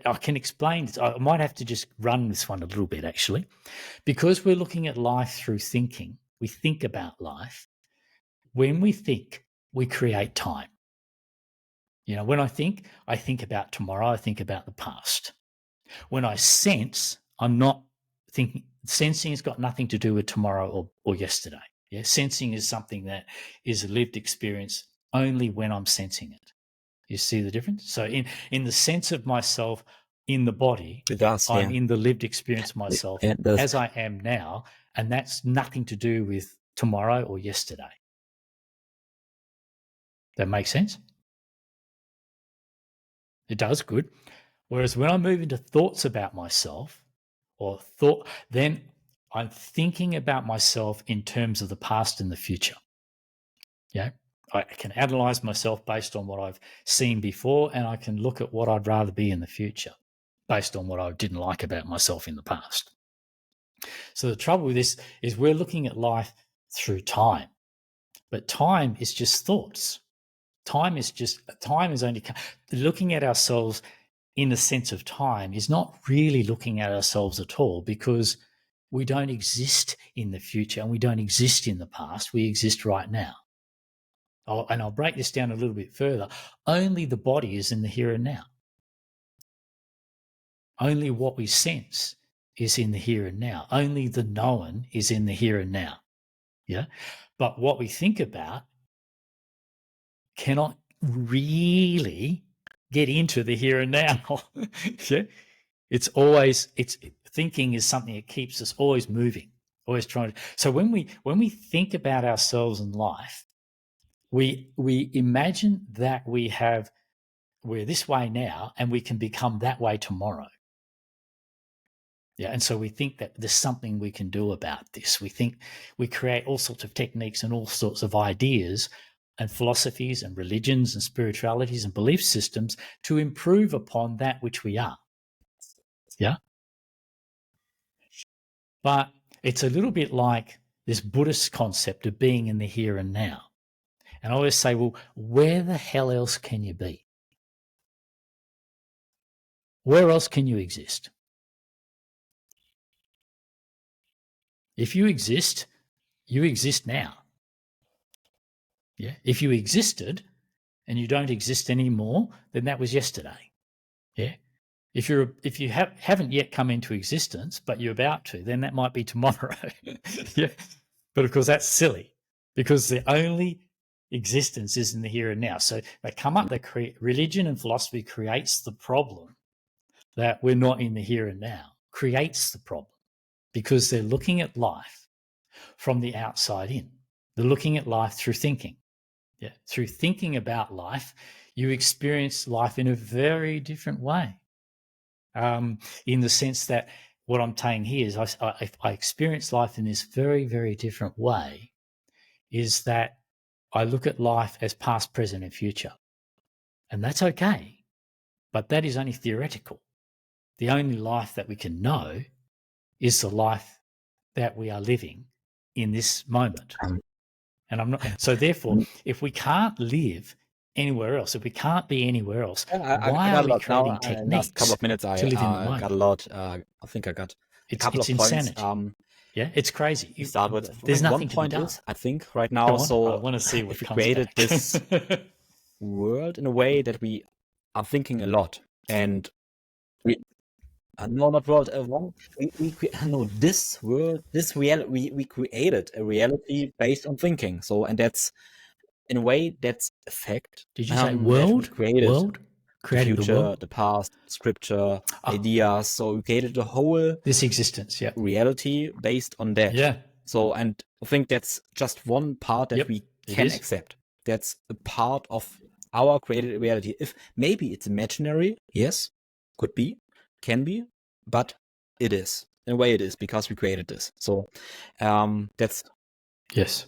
I can explain this. I might have to just run this one a little bit, actually, because we're looking at life through thinking. We think about life. When we think, we create time. When I think about tomorrow, I think about the past. When I sense, I'm not thinking. Sensing has got nothing to do with tomorrow or yesterday. Yeah, sensing is something that is a lived experience only when I'm sensing it. You see the difference? So in the sense of myself in the body, It does, I'm yeah. in the lived experience of myself as I am now, and that's nothing to do with tomorrow or yesterday. That makes sense? It does, good. Whereas when I move into thoughts about myself, then I'm thinking about myself in terms of the past and the future. Yeah. I can analyze myself based on what I've seen before, and I can look at what I'd rather be in the future based on what I didn't like about myself in the past. So the trouble with this is we're looking at life through time, but time is just thoughts. Time is only looking at ourselves in the sense of time is not really looking at ourselves at all, because we don't exist in the future and we don't exist in the past. We exist right now. I'll break this down a little bit further. Only the body is in the here and now. Only what we sense is in the here and now. Only the known is in the here and now. Yeah. But what we think about cannot really get into the here and now. Yeah. Thinking is something that keeps us always moving, always trying to. So when we think about ourselves in life, we imagine that we're this way now and we can become that way tomorrow. Yeah, and so we think that there's something we can do about this. We think we create all sorts of techniques and all sorts of ideas and philosophies and religions and spiritualities and belief systems to improve upon that which we are. Yeah. But it's a little bit like this Buddhist concept of being in the here and now. And I always say, well, where the hell else can you be? Where else can you exist? If you exist now. Yeah. If you existed and you don't exist anymore, then that was yesterday. Yeah. If you haven't yet come into existence, but you're about to, then that might be tomorrow. Yeah. But of course, that's silly because the only existence is in the here and now. So they come up, religion and philosophy creates the problem that we're not in the here and now, creates the problem because they're looking at life from the outside in. They're looking at life through thinking. Yeah. Through thinking about life, you experience life in a very different way. In the sense that what I'm saying here is I experience life in this very, very different way, is that I look at life as past, present, and future. And that's okay. But that is only theoretical. The only life that we can know is the life that we are living in this moment. And I'm not, so therefore, if we can't live anywhere else, if we can't be anywhere else, why are we creating techniques last couple of minutes, to live in the moment? got a lot. I think I got a couple of insanity. points. Yeah, it's crazy. You start with there's nothing one point to be done. is, I think right now, so I want to see what if we comes created back. this world in a way that we are thinking a lot, and we no, not world. This world, this reality, we created a reality based on thinking. So, and that's in a way that's a fact. Did you say that we world? created World? the Creating the future, world? the past, scripture, ideas. So we created the whole This existence, yeah. reality based on that. Yeah. So, and I think that's just one part that Yep, we it can is. accept. That's a part of our created reality. If maybe it's imaginary, yes, could be, can be, but it is. In a way it is because we created this. So that's Yes.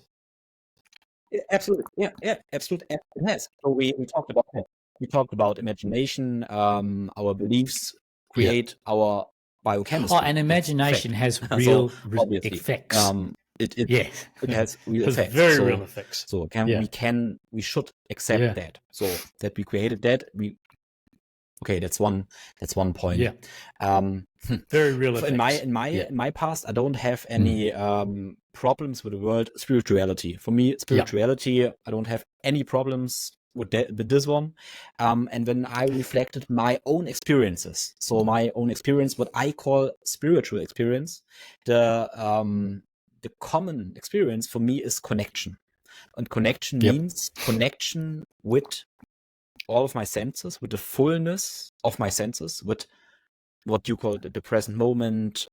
absolutely, yeah, absolutely. It has. So we talked about that. We talked about imagination, our beliefs create our biochemistry. Oh, and imagination has So, real obviously, effects. it Yes. has real It has effects. very So- real effects. So Yeah. we should accept Yeah. that. So that we created that. Okay, that's one point. Yeah. Very real effects. In my past, I don't have any problems with the word spirituality. For me, spirituality, I don't have any problems with this one. And when I reflected my own experiences, so my own experience, what I call spiritual experience, the common experience for me is connection. And connection means connection with all of my senses, with the fullness of my senses, with what you call the present moment,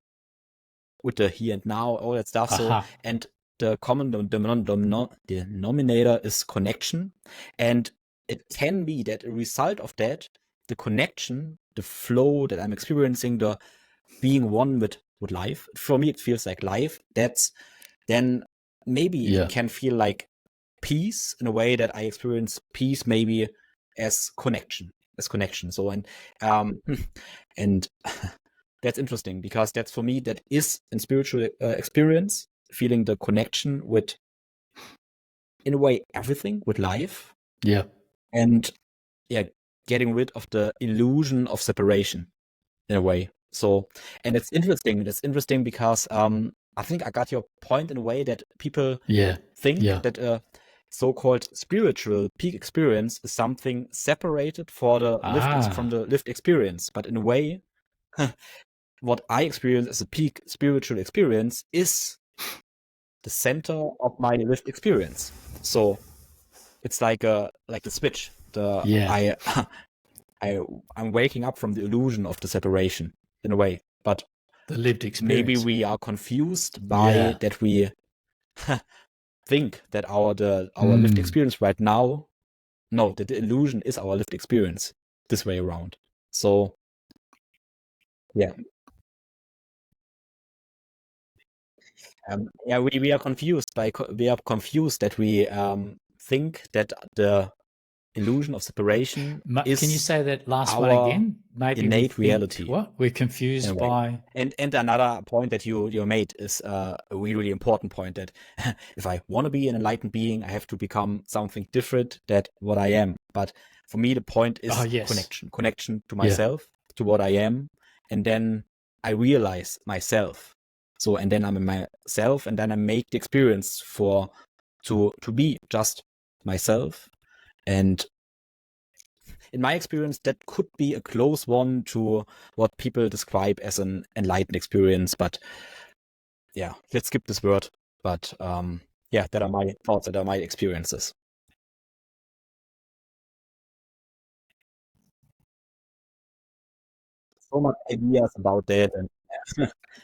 with the here and now, all that stuff. So, and the common denominator is connection. And it can be that a result of that, the connection, the flow that I'm experiencing, the being one with life, for me, it feels like life. That's then maybe it can feel like peace in a way that I experience peace maybe as connection. So, and that's interesting because that's for me, that is a spiritual experience, feeling the connection with, in a way, everything with life. Yeah. And getting rid of the illusion of separation in a way. So, and it's interesting. It's interesting because I think I got your point in a way that people think that a so-called spiritual peak experience is something separated from the lived experience. But in a way, what I experience as a peak spiritual experience is the center of my lived experience. So it's like the switch. I'm waking up from the illusion of the separation in a way, but the lived experience. Maybe we are confused by that we think that our lived experience right now, no, that the illusion is our lived experience this way around. So yeah. Yeah, we are confused we are confused that we think that the illusion of separation Can you is say that last one our again? Maybe we innate think reality what? We're in a confused way. by. And another point that you made is a really, really important point, that if I want to be an enlightened being, I have to become something different than what I am. But for me, the point Oh is yes, connection to yeah, myself, to what I am, and then I realize myself. So, and then I'm in myself, and then I make the experience to be just myself. And in my experience, that could be a close one to what people describe as an enlightened experience. But yeah, let's skip this word. But yeah, that are my thoughts, that are my experiences. So much ideas about that, and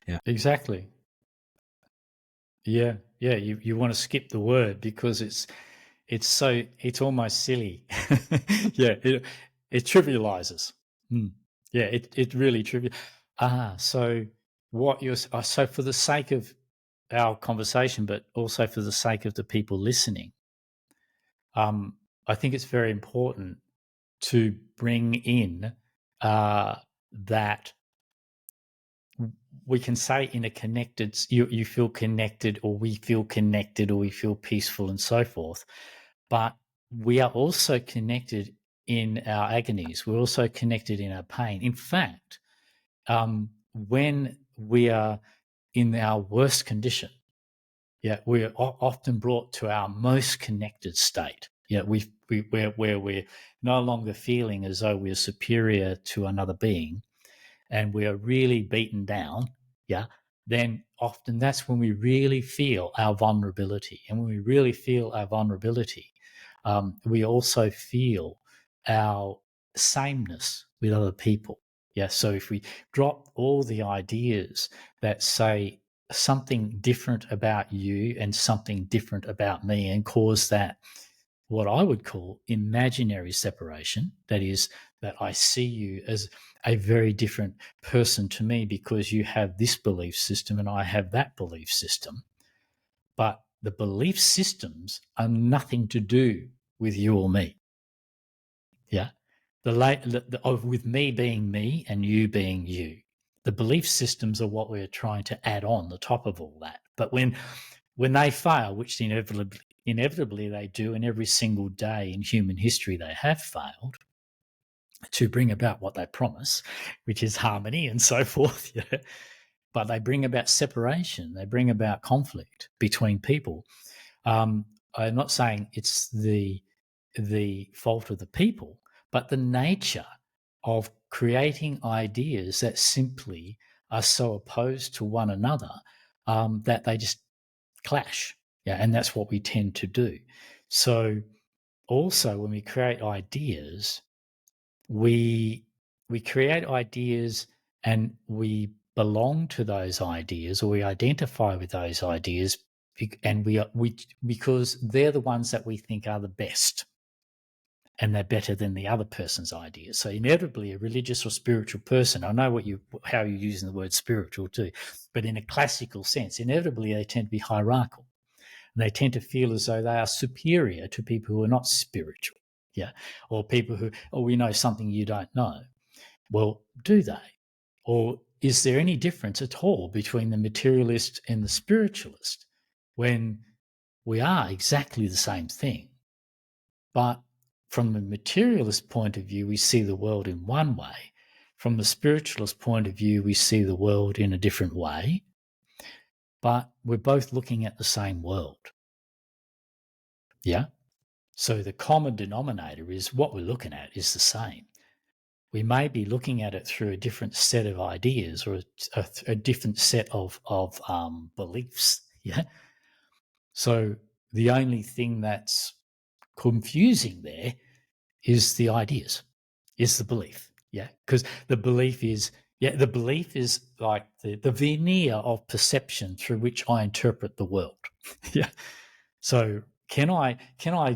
yeah, exactly. Yeah, yeah. You want to skip the word because it's almost silly. Yeah, it trivializes. Hmm. Yeah, it really trivial. So what you're so for the sake of our conversation, but also for the sake of the people listening, I think it's very important to bring in that we can say in a connected, you feel connected, or we feel connected, or we feel peaceful, and so forth. But we are also connected in our agonies. We're also connected in our pain. In fact, when we are in our worst condition, yeah, we're often brought to our most connected state. Yeah, where we're no longer feeling as though we're superior to another being, and we are really beaten down, yeah, then often that's when we really feel our vulnerability. And when we really feel our vulnerability, we also feel our sameness with other people. Yeah. So if we drop all the ideas that say something different about you and something different about me, and cause that what I would call imaginary separation, that is, that I see you as a very different person to me because you have this belief system and I have that belief system. But the belief systems are nothing to do with you or me. Yeah. With me being me and you being you. The belief systems are what we're trying to add on the top of all that. But when they fail, which inevitably they do, and every single day in human history they have failed to bring about what they promise, which is harmony and so forth. Yeah. But they bring about separation, they bring about conflict between people. I'm not saying it's the fault of the people, but the nature of creating ideas that simply are so opposed to one another that they just clash. Yeah, and that's what we tend to do. So also when we create ideas, we we create ideas and we belong to those ideas, or we identify with those ideas, and we because they're the ones that we think are the best, and they're better than the other person's ideas. So inevitably, a religious or spiritual person, I know how you're using the word spiritual too, but in a classical sense, inevitably they tend to be hierarchical. And they tend to feel as though they are superior to people who are not spiritual. Yeah. Or people who, oh, we know something you don't know. Well, do they? Or is there any difference at all between the materialist and the spiritualist, when we are exactly the same thing? But from the materialist point of view, we see the world in one way. From the spiritualist point of view, we see the world in a different way. But we're both looking at the same world. Yeah. So the common denominator is what we're looking at is the same. We may be looking at it through a different set of ideas, or a different set of beliefs. Yeah. So the only thing that's confusing there is the ideas, is the belief. Yeah. Because the belief is like the veneer of perception through which I interpret the world. Yeah. So can I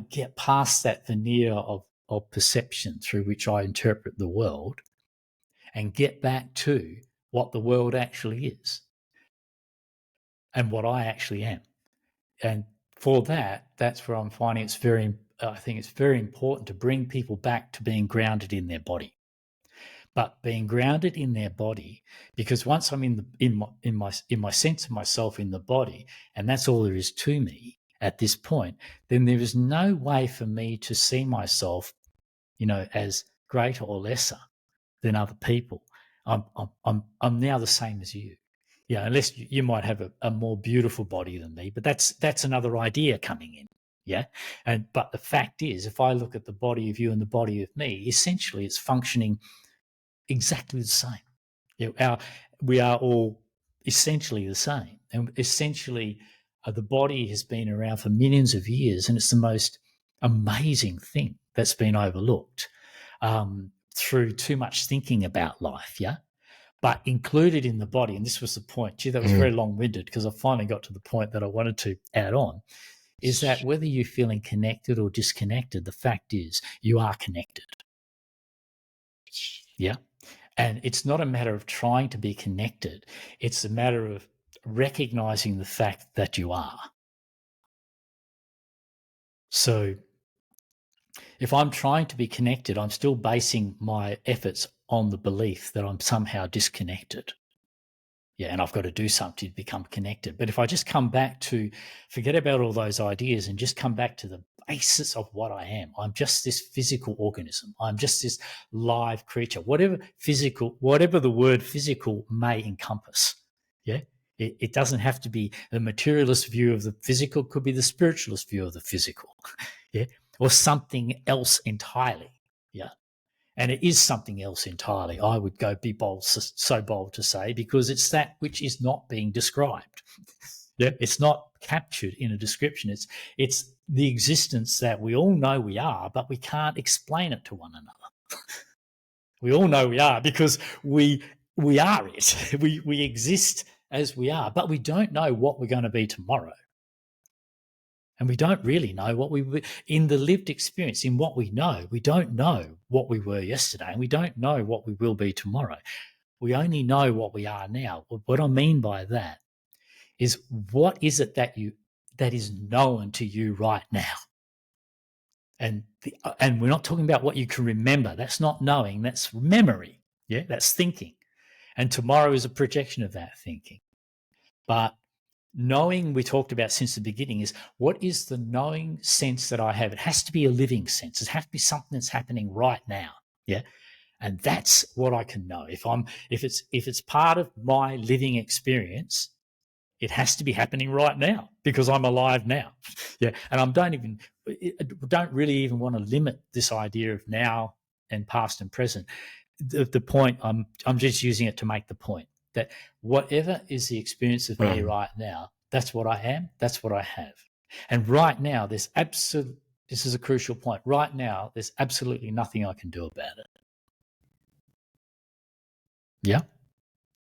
get past that veneer of perception through which I interpret the world and get back to what the world actually is and what I actually am? And for that, that's where I'm finding I think it's very important to bring people back to being grounded in their body. But being grounded in their body, because once I'm in my sense of myself in the body, and that's all there is to me at this point, then there is no way for me to see myself, as greater or lesser than other people. I'm now the same as you. Yeah, unless you might have a more beautiful body than me, but that's another idea coming in. Yeah. But the fact is, if I look at the body of you and the body of me, essentially it's functioning exactly the same. We are all essentially the same. And essentially, the body has been around for millions of years, and it's the most amazing thing that's been overlooked through too much thinking about life. Yeah. But included in the body, and this was the point, gee, that was very long-winded because I finally got to the point that I wanted to add on, is that whether you're feeling connected or disconnected, the fact is you are connected. Yeah. And it's not a matter of trying to be connected. It's a matter of recognizing the fact that you are. So if I'm trying to be connected, I'm still basing my efforts on the belief that I'm somehow disconnected. Yeah, and I've got to do something to become connected. But if I just come back to forget about all those ideas and just come back to the basis of what I am, I'm just this physical organism. I'm just this live creature, whatever the word physical may encompass. Yeah. It doesn't have to be the materialist view of the physical, could be the spiritualist view of the physical. Yeah. Or something else entirely. Yeah. And it is something else entirely. I would be so bold to say, because it's that which is not being described. Yeah, it's not captured in a description. It's the existence that we all know we are, but we can't explain it to one another. We all know we are because we are it. We exist as we are, but we don't know what we're going to be tomorrow. And we don't really know what in the lived experience, in what we know. We don't know what we were yesterday, and we don't know what we will be tomorrow. We only know what we are now. What I mean by that is, what is it that is known to you right now? And we're not talking about what you can remember. That's not knowing. That's memory. Yeah, that's thinking. And tomorrow is a projection of that thinking. But knowing, we talked about since the beginning, is what is the knowing sense that I have? It has to be a living sense. It has to be something that's happening right now. Yeah. And that's what I can know. If it's part of my living experience, it has to be happening right now because I'm alive now. Yeah. And I don't really even want to limit this idea of now and past and present. The point, I'm just using it to make the point that whatever is the experience of me right now, that's what I am, that's what I have. And right now, this is a crucial point. Right now, there's absolutely nothing I can do about it. Yeah?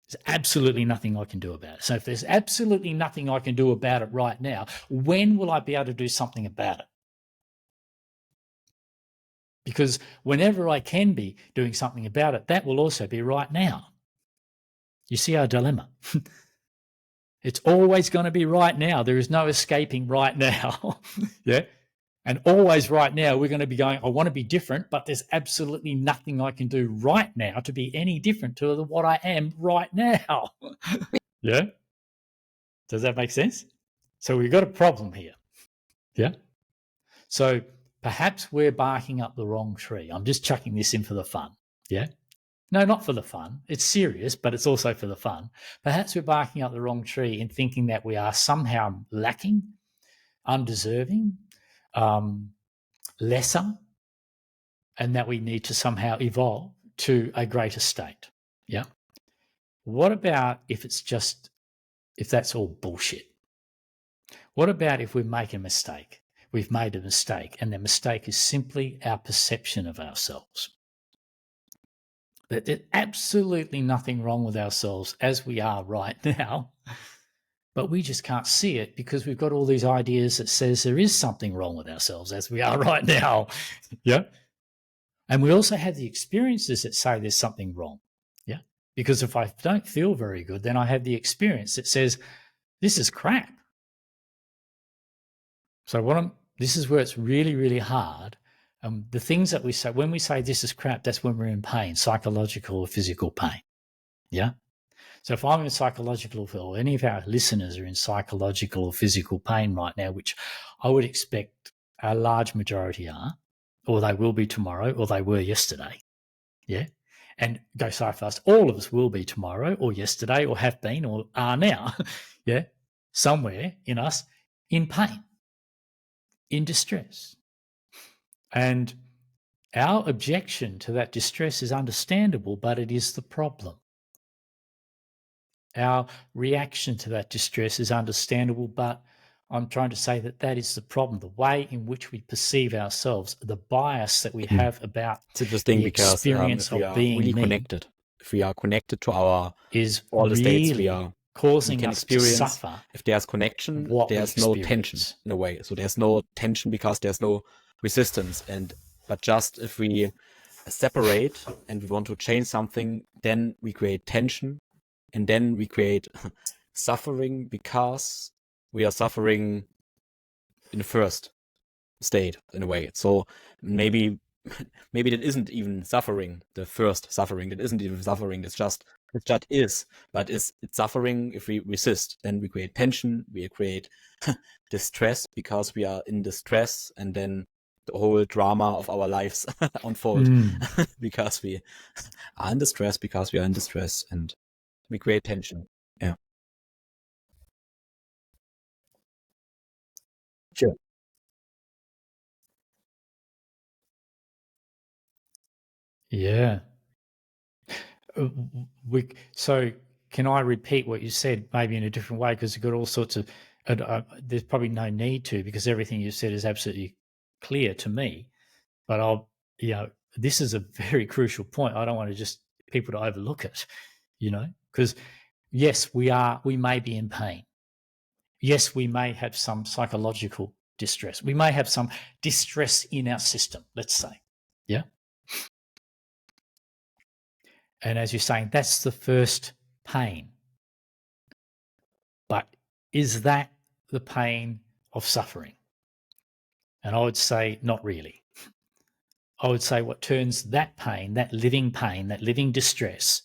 There's absolutely nothing I can do about it. So if there's absolutely nothing I can do about it right now, when will I be able to do something about it? Because whenever I can be doing something about it, that will also be right now. You see our dilemma. It's always going to be right now. There is no escaping right now. Yeah. And always right now, we're going to be going, I want to be different, but there's absolutely nothing I can do right now to be any different to what I am right now. Yeah. Does that make sense? So we've got a problem here. Yeah. So perhaps we're barking up the wrong tree. I'm just chucking this in for the fun. Yeah. No, not for the fun. It's serious, but it's also for the fun. Perhaps we're barking up the wrong tree in thinking that we are somehow lacking, undeserving, lesser, and that we need to somehow evolve to a greater state. Yeah. What about if that's all bullshit? What about if we make a mistake? We've made a mistake, and the mistake is simply our perception of ourselves. That there's absolutely nothing wrong with ourselves as we are right now. but we just can't see it because we've got all these ideas that says there is something wrong with ourselves as we are right now. Yeah. And we also have the experiences that say there's something wrong. Yeah. Because if I don't feel very good, then I have the experience that says this is crap. So this is where it's really, really hard. The things that we say, when we say this is crap, that's when we're in pain, psychological or physical pain. Yeah. So if I'm in psychological, or any of our listeners are in psychological or physical pain right now, which I would expect a large majority are, or they will be tomorrow, or they were yesterday. Yeah. And go so fast, all of us will be tomorrow or yesterday or have been or are now. Yeah. Somewhere in us in pain, in distress. And our objection to that distress is understandable, but it is the problem. Our reaction to that distress is understandable, but I'm trying to say that that is the problem. The way in which we perceive ourselves, the bias that we have about It's interesting the because experience if we of are being really me connected, if we are connected to our is all the states really we causing can us to experience, suffer if there's connection, what we there's no tension experience. in a way. So there's no tension because there's no resistance. But just if we separate and we want to change something, then we create tension, and then we create suffering because we are suffering in the first state in a way. So maybe that isn't even suffering, the first suffering. That isn't even suffering. It just is. But it's suffering if we resist. Then we create tension. We create distress because we are in distress, and then the whole drama of our lives unfold because we are in distress, because we are in distress, and we create tension. Yeah. Sure. Yeah. So can I repeat what you said maybe in a different way? Because you've got all sorts of, there's probably no need to, because everything you said is absolutely clear to me. But this is a very crucial point. I don't want to just people to overlook it, because yes, we may be in pain. Yes, we may have some psychological distress. We may have some distress in our system, let's say. Yeah. And as you're saying, that's the first pain. But is that the pain of suffering? And I would say not really. I would say what turns that pain, that living distress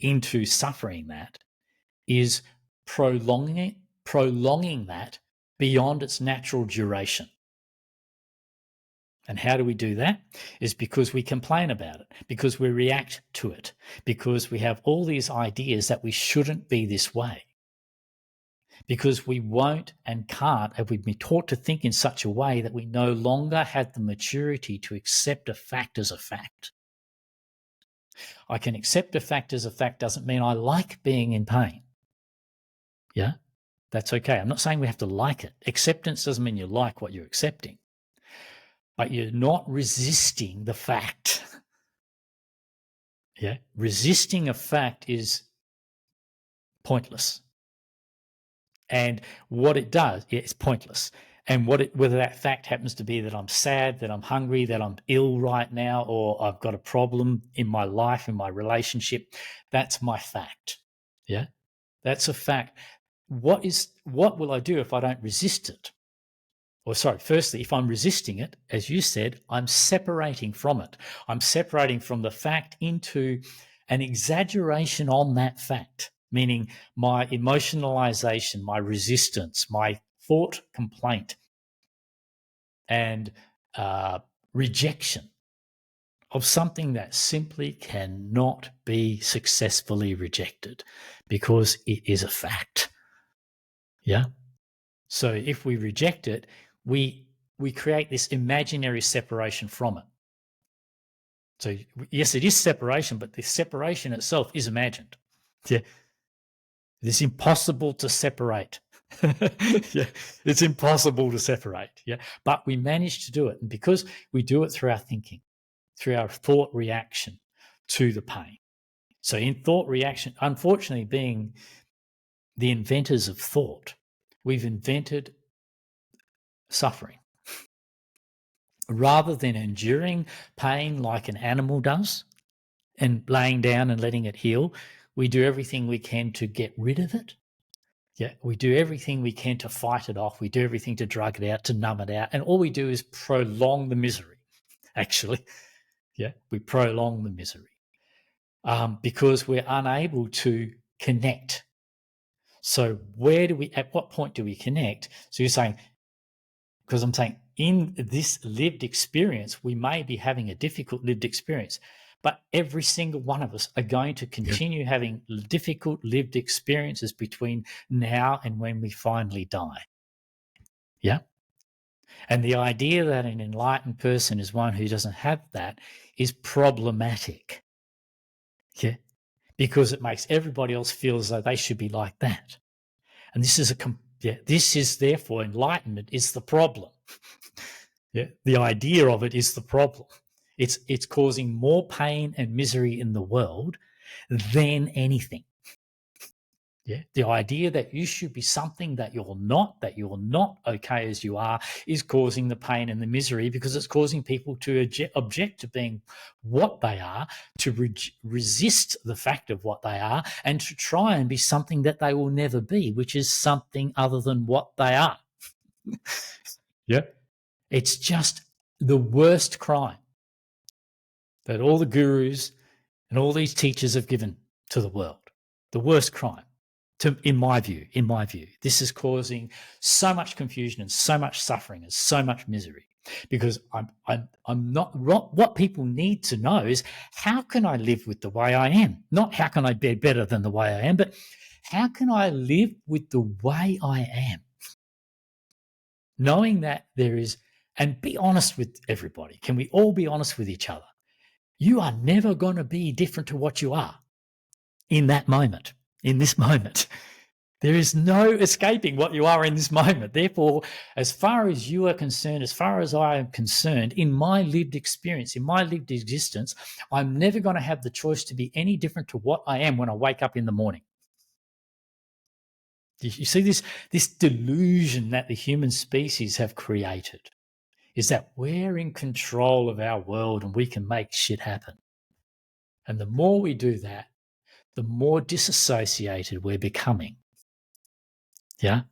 into suffering, that is prolonging that beyond its natural duration. And how do we do that? Is because we complain about it, because we react to it, because we have all these ideas that we shouldn't be this way, because we won't and can't, have we been taught to think in such a way that we no longer have the maturity to accept a fact as a fact. I can accept a fact as a fact doesn't mean I like being in pain. Yeah, that's okay. I'm not saying we have to like it. Acceptance doesn't mean you like what you're accepting, but you're not resisting the fact. Yeah, resisting a fact is pointless. And what it does, it's pointless. And whether that fact happens to be that I'm sad, that I'm hungry, that I'm ill right now, or I've got a problem in my life, in my relationship, that's my fact. Yeah, that's a fact. What will I do if I don't resist it? Or sorry, firstly, if I'm resisting it, as you said, I'm separating from it. I'm separating from the fact into an exaggeration on that fact, meaning my emotionalization, my resistance, my thought complaint, and rejection of something that simply cannot be successfully rejected because it is a fact. Yeah. So if we reject it, we create this imaginary separation from it. So yes, it is separation, but the separation itself is imagined. Yeah. It's impossible to separate. Yeah, it's impossible to separate. Yeah, but we manage to do it, and because we do it through our thinking, through our thought reaction to the pain. So in thought reaction, unfortunately, being the inventors of thought, we've invented suffering. Rather than enduring pain like an animal does and laying down and letting it heal, we do everything we can to get rid of it. Yeah, we do everything we can to fight it off. We do everything to drug it out, to numb it out. And all we do is prolong the misery, actually. Yeah, we prolong the misery because we're unable to connect. So at what point do we connect? So you're saying, because I'm saying in this lived experience, we may be having a difficult lived experience, but every single one of us are going to continue having difficult lived experiences between now and when we finally die. Yeah. And the idea that an enlightened person is one who doesn't have that is problematic. Yeah. Because it makes everybody else feel as though they should be like that. And this is therefore enlightenment is the problem. Yeah. The idea of it is the problem. It's causing more pain and misery in the world than anything. Yeah. The idea that you should be something that you're not okay as you are, is causing the pain and the misery because it's causing people to object to being what they are, to resist the fact of what they are, and to try and be something that they will never be, which is something other than what they are. Yeah. It's just the worst crime that all the gurus and all these teachers have given to the world. The worst crime. In my view, this is causing so much confusion and so much suffering and so much misery. Because I'm not. What people need to know is, how can I live with the way I am? Not how can I be better than the way I am, but how can I live with the way I am? Knowing that there is, and be honest with everybody. Can we all be honest with each other? You are never going to be different to what you are in that moment, in this moment. There is no escaping what you are in this moment. Therefore, as far as you are concerned, as far as I am concerned, in my lived experience, in my lived existence, I'm never going to have the choice to be any different to what I am when I wake up in the morning. You see this delusion that the human species have created is that we're in control of our world and we can make shit happen. And the more we do that, the more disassociated we're becoming. Yeah.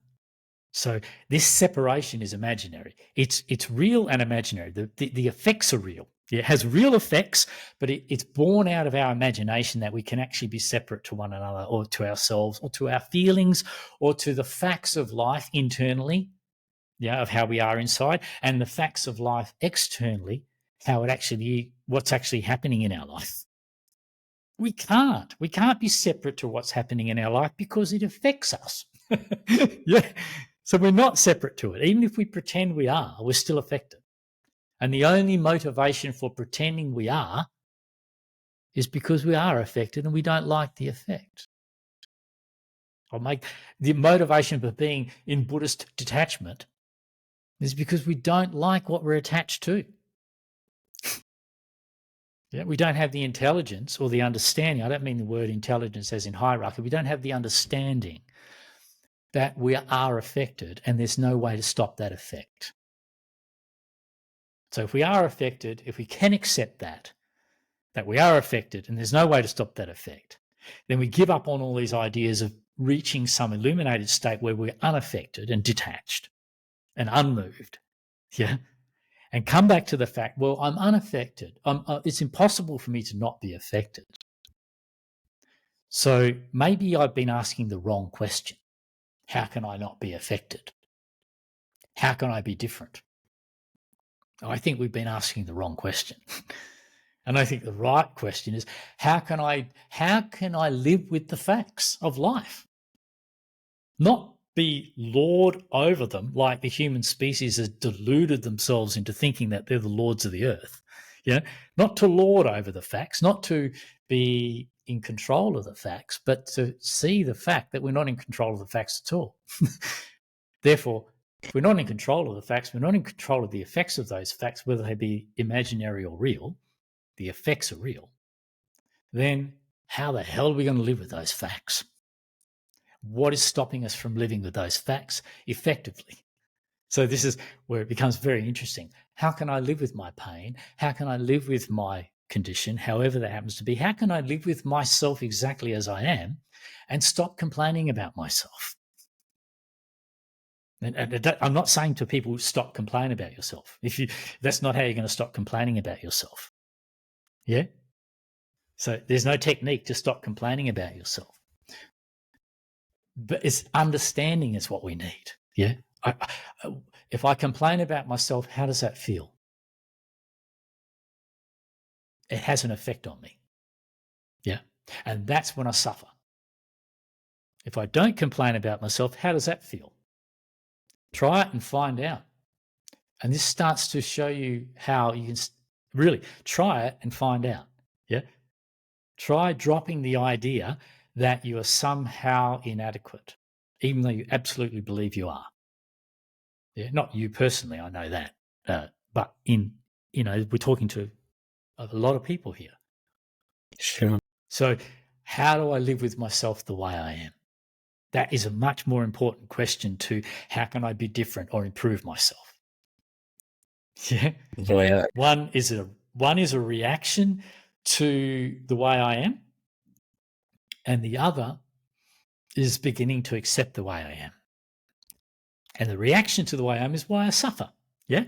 So this separation is imaginary. It's real and imaginary. The effects are real. It has real effects, but it's born out of our imagination that we can actually be separate to one another or to ourselves or to our feelings or to the facts of life internally, yeah, of how we are inside, and the facts of life externally, what's actually happening in our life. We can't be separate to what's happening in our life because it affects us. Yeah. So we're not separate to it. Even if we pretend we are, we're still affected. And the only motivation for pretending we are is because we are affected and we don't like the effect. I'll make the motivation for being in Buddhist detachment is because we don't like what we're attached to. Yeah, we don't have the intelligence or the understanding. I don't mean the word intelligence as in hierarchy. We don't have the understanding that we are affected and there's no way to stop that effect. So if we are affected, if we can accept that we are affected and there's no way to stop that effect, then we give up on all these ideas of reaching some illuminated state where we're unaffected and detached and unmoved. Yeah. And come back to the fact, well, I'm unaffected. It's impossible for me to not be affected. So maybe I've been asking the wrong question. How can I not be affected? How can I be different? I think we've been asking the wrong question. And I think the right question is, how can I live with the facts of life? Not be lord over them like the human species has deluded themselves into thinking that they're the lords of the earth. Yeah, not to lord over the facts, not to be in control of the facts, but to see the fact that we're not in control of the facts at all. Therefore, if we're not in control of the facts, we're not in control of the effects of those facts, whether they be imaginary or real, the effects are real, then how the hell are we going to live with those facts? What is stopping us from living with those facts effectively? So this is where it becomes very interesting. How can I live with my pain? How can I live with my condition, however that happens to be? How can I live with myself exactly as I am and stop complaining about myself? And I'm not saying to people, stop complaining about yourself. That's not how you're going to stop complaining about yourself. Yeah? So there's no technique to stop complaining about yourself. But it's understanding is what we need. Yeah? If I complain about myself, how does that feel? It has an effect on me. Yeah? And that's when I suffer. If I don't complain about myself, how does that feel? Try it and find out. And this starts to show you how you can really try it and find out. Yeah. Try dropping the idea that you are somehow inadequate, even though you absolutely believe you are. Yeah. Not you personally, I know that. But we're talking to a lot of people here. Sure. So how do I live with myself the way I am? That is a much more important question to how can I be different or improve myself? Yeah. So, yeah. One is a reaction to the way I am, and the other is beginning to accept the way I am. And the reaction to the way I am is why I suffer. Yeah.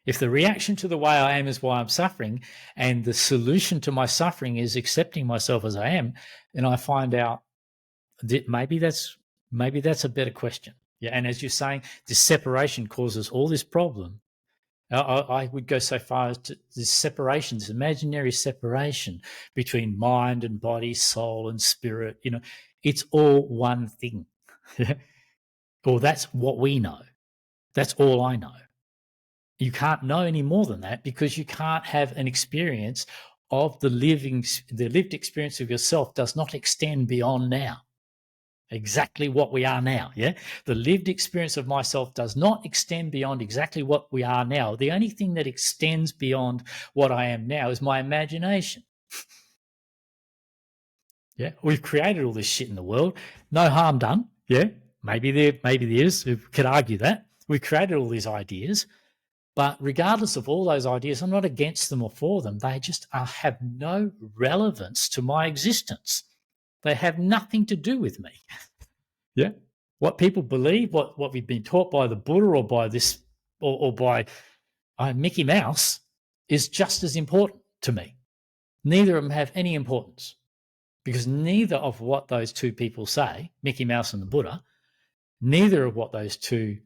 If the reaction to the way I am is why I'm suffering, and the solution to my suffering is accepting myself as I am, then I find out that maybe that's a better question. Yeah. And as you're saying, this separation causes all this problem. I would go so far as to this separation, this imaginary separation between mind and body, soul and spirit. It's all one thing. Or that's what we know. That's all I know. You can't know any more than that because you can't have an experience of the lived experience of yourself does not extend beyond now. Exactly what we are now. Yeah. The lived experience of myself does not extend beyond exactly what we are now. The only thing that extends beyond what I am now is my imagination. Yeah. We've created all this shit in the world. No harm done. Yeah. Maybe there is. We could argue that. We created all these ideas. But regardless of all those ideas, I'm not against them or for them. They just have no relevance to my existence. They have nothing to do with me. Yeah. What people believe, what we've been taught by the Buddha or by this or by Mickey Mouse is just as important to me. Neither of them have any importance because neither of what those two people say, Mickey Mouse and the Buddha, neither of what those two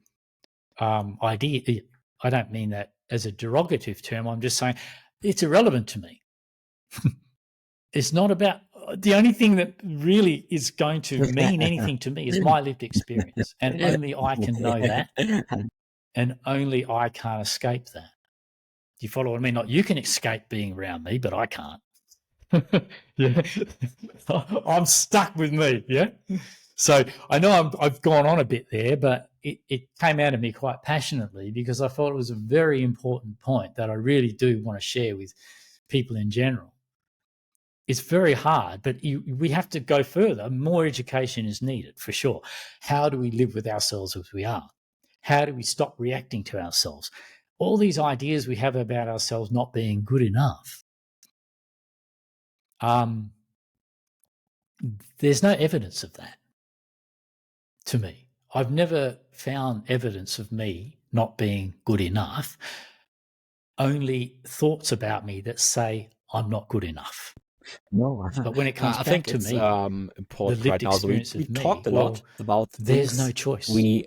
ideas, I don't mean that as a derogative term. I'm just saying it's irrelevant to me. It's not about the only thing that really is going to mean anything to me is my lived experience. And only I can know that. And only I can't escape that. Do you follow what I mean? Not you can escape being around me, but I can't. Yeah. I'm stuck with me. Yeah. So I know I've gone on a bit there, but it came out of me quite passionately because I thought it was a very important point that I really do want to share with people in general. It's very hard, but we have to go further. More education is needed for sure. How do we live with ourselves as we are? How do we stop reacting to ourselves? All these ideas we have about ourselves not being good enough. There's no evidence of that to me. I've never found evidence of me not being good enough, only thoughts about me that say I'm not good enough. No, but when it comes I back think to it's me, important the right lived now. So we experience of me, talked a lot about there's things no choice. we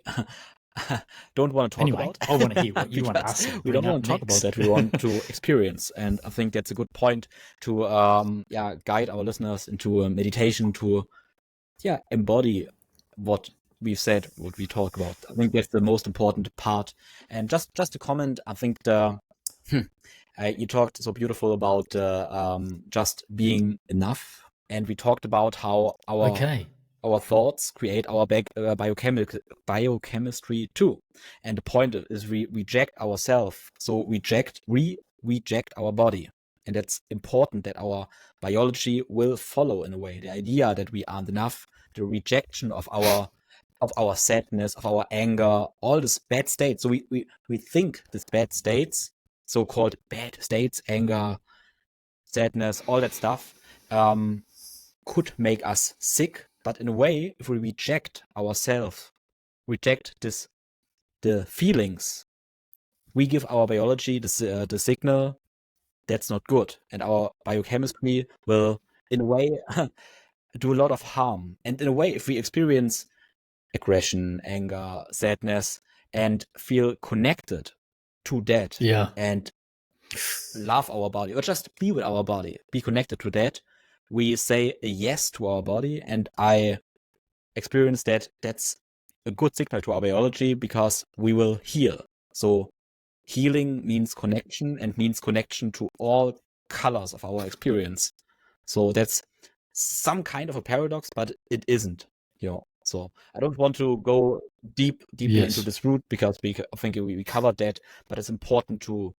don't want to talk Anyway, about. I want to hear what you want to because ask and we don't bring want up to talk about next. that. We want to experience, and I think that's a good point to guide our listeners into a meditation to embody what we've said, what we talk about. I think that's the most important part. And just to comment, I think you talked so beautiful about just being enough, and we talked about how our thoughts create our biochemistry too. And the point is we reject ourselves, so we reject our body. And it's important that our biology will follow in a way. The idea that we aren't enough the rejection of our sadness, of our anger, all these bad states. So we think these bad states, so-called bad states, anger, sadness, all that stuff, could make us sick. But in a way, if we reject ourselves, reject the feelings, we give our biology the signal that's not good, and our biochemistry will, in a way, do a lot of harm. And in a way, if we experience aggression, anger, sadness, and feel connected to that, Yeah. and love our body, or just be with our body, be connected to that, we say a yes to our body. And I experience that that's a good signal to our biology, because we will heal. So healing means connection, and means connection to all colors of our experience. So that's some kind of a paradox, but it isn't. So I don't want to go deeply Yes. into this root, because I think we covered that, but it's important to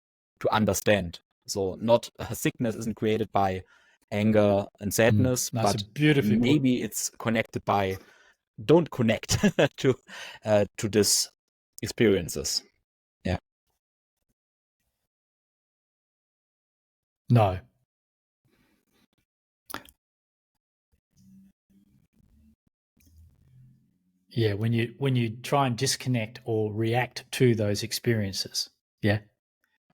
understand. So not a sickness isn't created by anger and sadness, That's but a beautiful maybe it's connected by, don't connect to this experiences. Yeah. No. Yeah, when you try and disconnect or react to those experiences, yeah,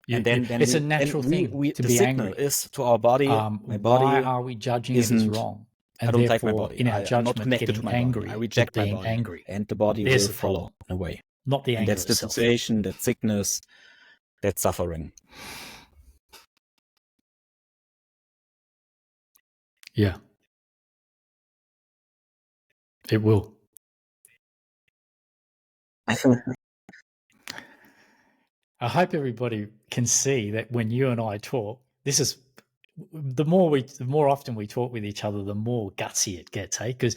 And then it's a natural thing to the be signal angry. is to our body. My body Why are we judging it as isn't. wrong? I And don't like my therefore, body. in our I'm not judgment, connected to getting my body. angry I with reject my being body, angry. and the body There's will the follow problem. in a way. Not the And anger that's the itself. situation, that sickness, that suffering. Yeah, it will. I hope everybody can see that when you and I talk, this is the more often we talk with each other, the more gutsy it gets, hey? Because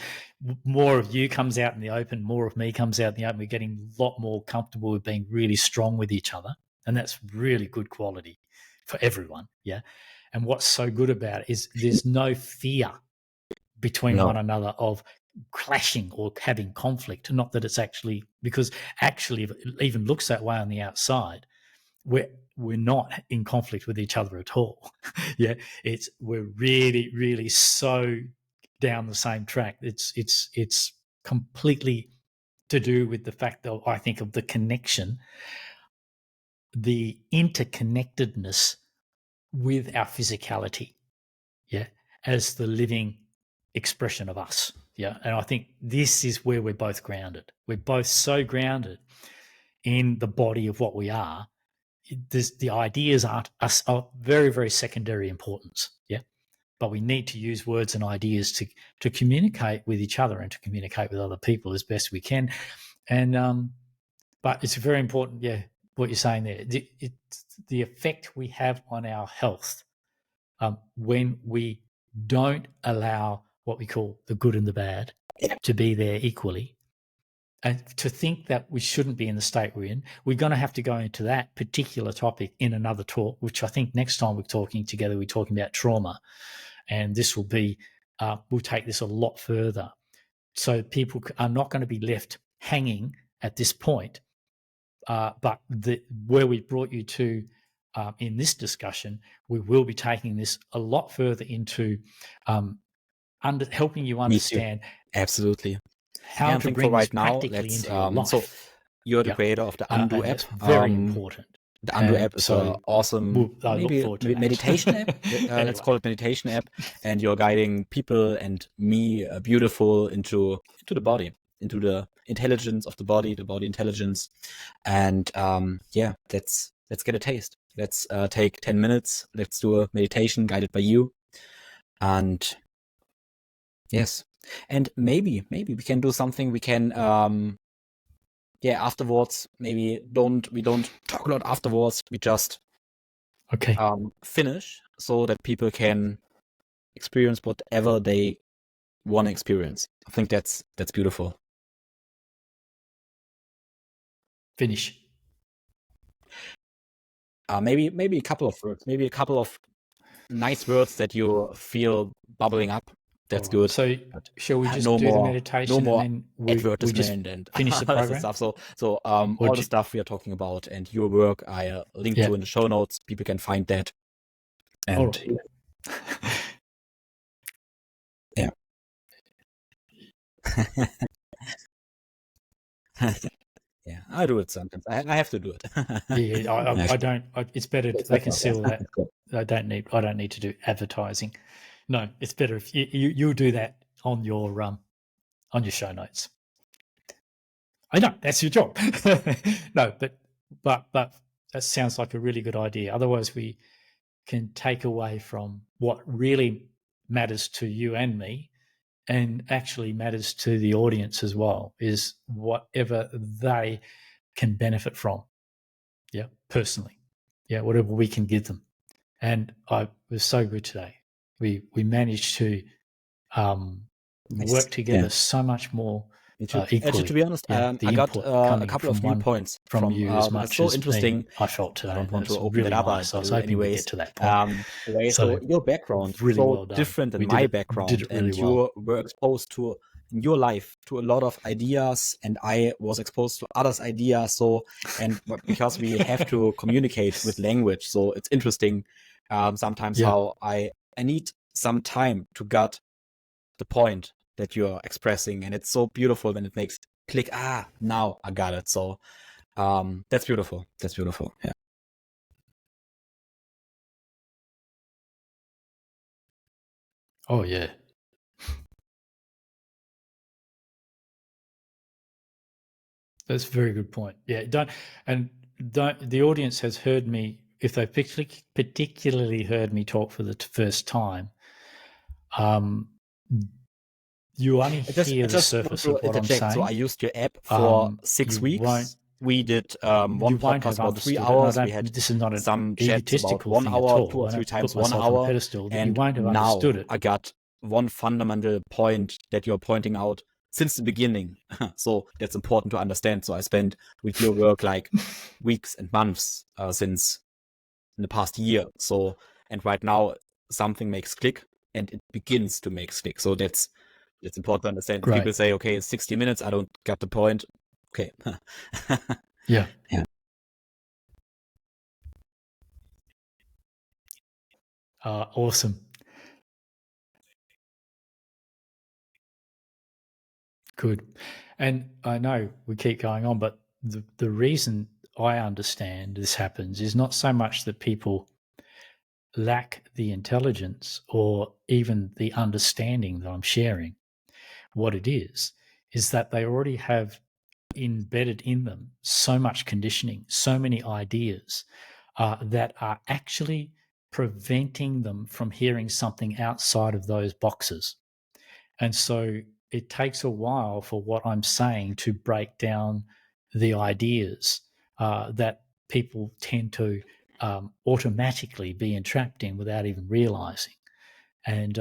more of you comes out in the open, more of me comes out in the open. We're getting a lot more comfortable with being really strong with each other, and that's really good quality for everyone. Yeah, and what's so good about it is there's no fear between No. one another of clashing or having conflict. Not that it's actually, because actually, if it even looks that way on the outside, we're not in conflict with each other at all. Yeah, we're really so down the same track. It's completely to do with the fact that I think of the connection, the interconnectedness with our physicality. Yeah, as the living expression of us. Yeah, and I think this is where we're both grounded. We're both so grounded in the body of what we are. The ideas are very, very secondary importance. Yeah, but we need to use words and ideas to communicate with each other and to communicate with other people as best we can. And but it's very important. Yeah, what you're saying there. The effect we have on our health when we don't allow what we call the good and the bad to be there equally. And to think that we shouldn't be in the state we're in, we're going to have to go into that particular topic in another talk, which I think next time we're talking together, we're talking about trauma. And this will be, we'll take this a lot further. So people are not going to be left hanging at this point. But where we brought you to in this discussion, we will be taking this a lot further into helping you understand Absolutely. how I to think bring for this right now, practically let's into your life. so you're the Yeah. creator of the Undo And app. that's very important. The Undo And app is so an awesome, I look maybe forward to that. meditation app. Anyway. Let's call it meditation app. And you're guiding people and me, beautiful, into the body, into the intelligence of the body intelligence. And yeah, let's get a taste. Let's take 10 minutes. Let's do a meditation guided by you. And yes, and maybe we can do something. We can afterwards, maybe we don't talk a lot afterwards. We just Okay. finish so that people can experience whatever they want to experience. I think that's beautiful. Finish. Maybe a couple of words, maybe a couple of nice words that you feel bubbling up that's All right. good. So But shall we just no do the more, meditation no and more then we just advertisement and finish the all this program? stuff. So Or all do the you- stuff we are talking about and your work, I link Yeah. to in the show notes. People can find that. All And right. yeah, I do it sometimes. I have to do it. Yeah, I Actually, don't. It's better. that's They can not see all that. That's good. I don't need to do advertising. No, it's better if you do that on your show notes. I know that's your job. No, but that sounds like a really good idea. Otherwise, we can take away from what really matters to you and me, and actually matters to the audience as well. Is whatever they can benefit from. Yeah, personally. Yeah, whatever we can give them. And it was so good today. We managed to Nice. work together Yeah. so much more Actually, equally. to be honest, Yeah, the I got input a coming couple of from viewpoints from you as it's much so as interesting. me, I felt I today. don't And want it's to open really that up, nice. but I was do hoping we'd anyways. get to that point. So your background really so well done. different than We my did background, it really and well. you were exposed to in your life to a lot of ideas, and I was exposed to others' ideas. So because we have to communicate with language, so it's interesting sometimes Yeah. how I need some time to get the point that you're expressing, and it's so beautiful when it makes click. Now I got it. So that's beautiful. That's beautiful. Yeah. Oh yeah. That's a very good point. Yeah, the audience has heard me, if they particularly heard me talk for the first time, you only hear the surface of what I'm saying. So I used your app for 6 weeks. We did one podcast about 3 hours. We had this is not some an chats about egotistical 1 thing hour, at all. 2 or I 3 don't times put 1 myself on a hour. pedestal, but you And won't have now understood it. I got one fundamental point that you're pointing out since the beginning. So that's important to understand. So I spent with your work like weeks and months since in the past year. So, and right now something makes click and it begins to make click. So that's important to understand. Great. People say, okay, it's 60 minutes. I don't get the point. Okay. Yeah. Yeah. Awesome. Good. And I know we keep going on, but the reason I understand this happens is not so much that people lack the intelligence or even the understanding that I'm sharing. What it is that they already have embedded in them so much conditioning, so many ideas that are actually preventing them from hearing something outside of those boxes. And so it takes a while for what I'm saying to break down the ideas that people tend to automatically be entrapped in without even realizing. And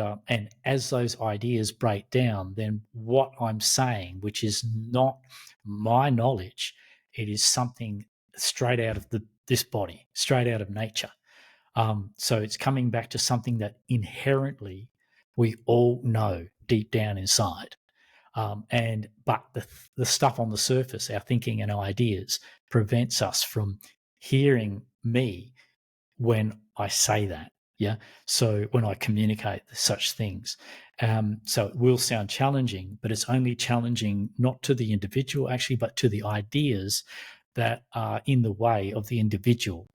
as those ideas break down, then what I'm saying, which is not my knowledge, it is something straight out of this body, straight out of nature. So it's coming back to something that inherently we all know deep down inside. But the stuff on the surface, our thinking and our ideas, prevents us from hearing me when I say that. Yeah. So when I communicate such things, so it will sound challenging, but it's only challenging not to the individual actually, but to the ideas that are in the way of the individual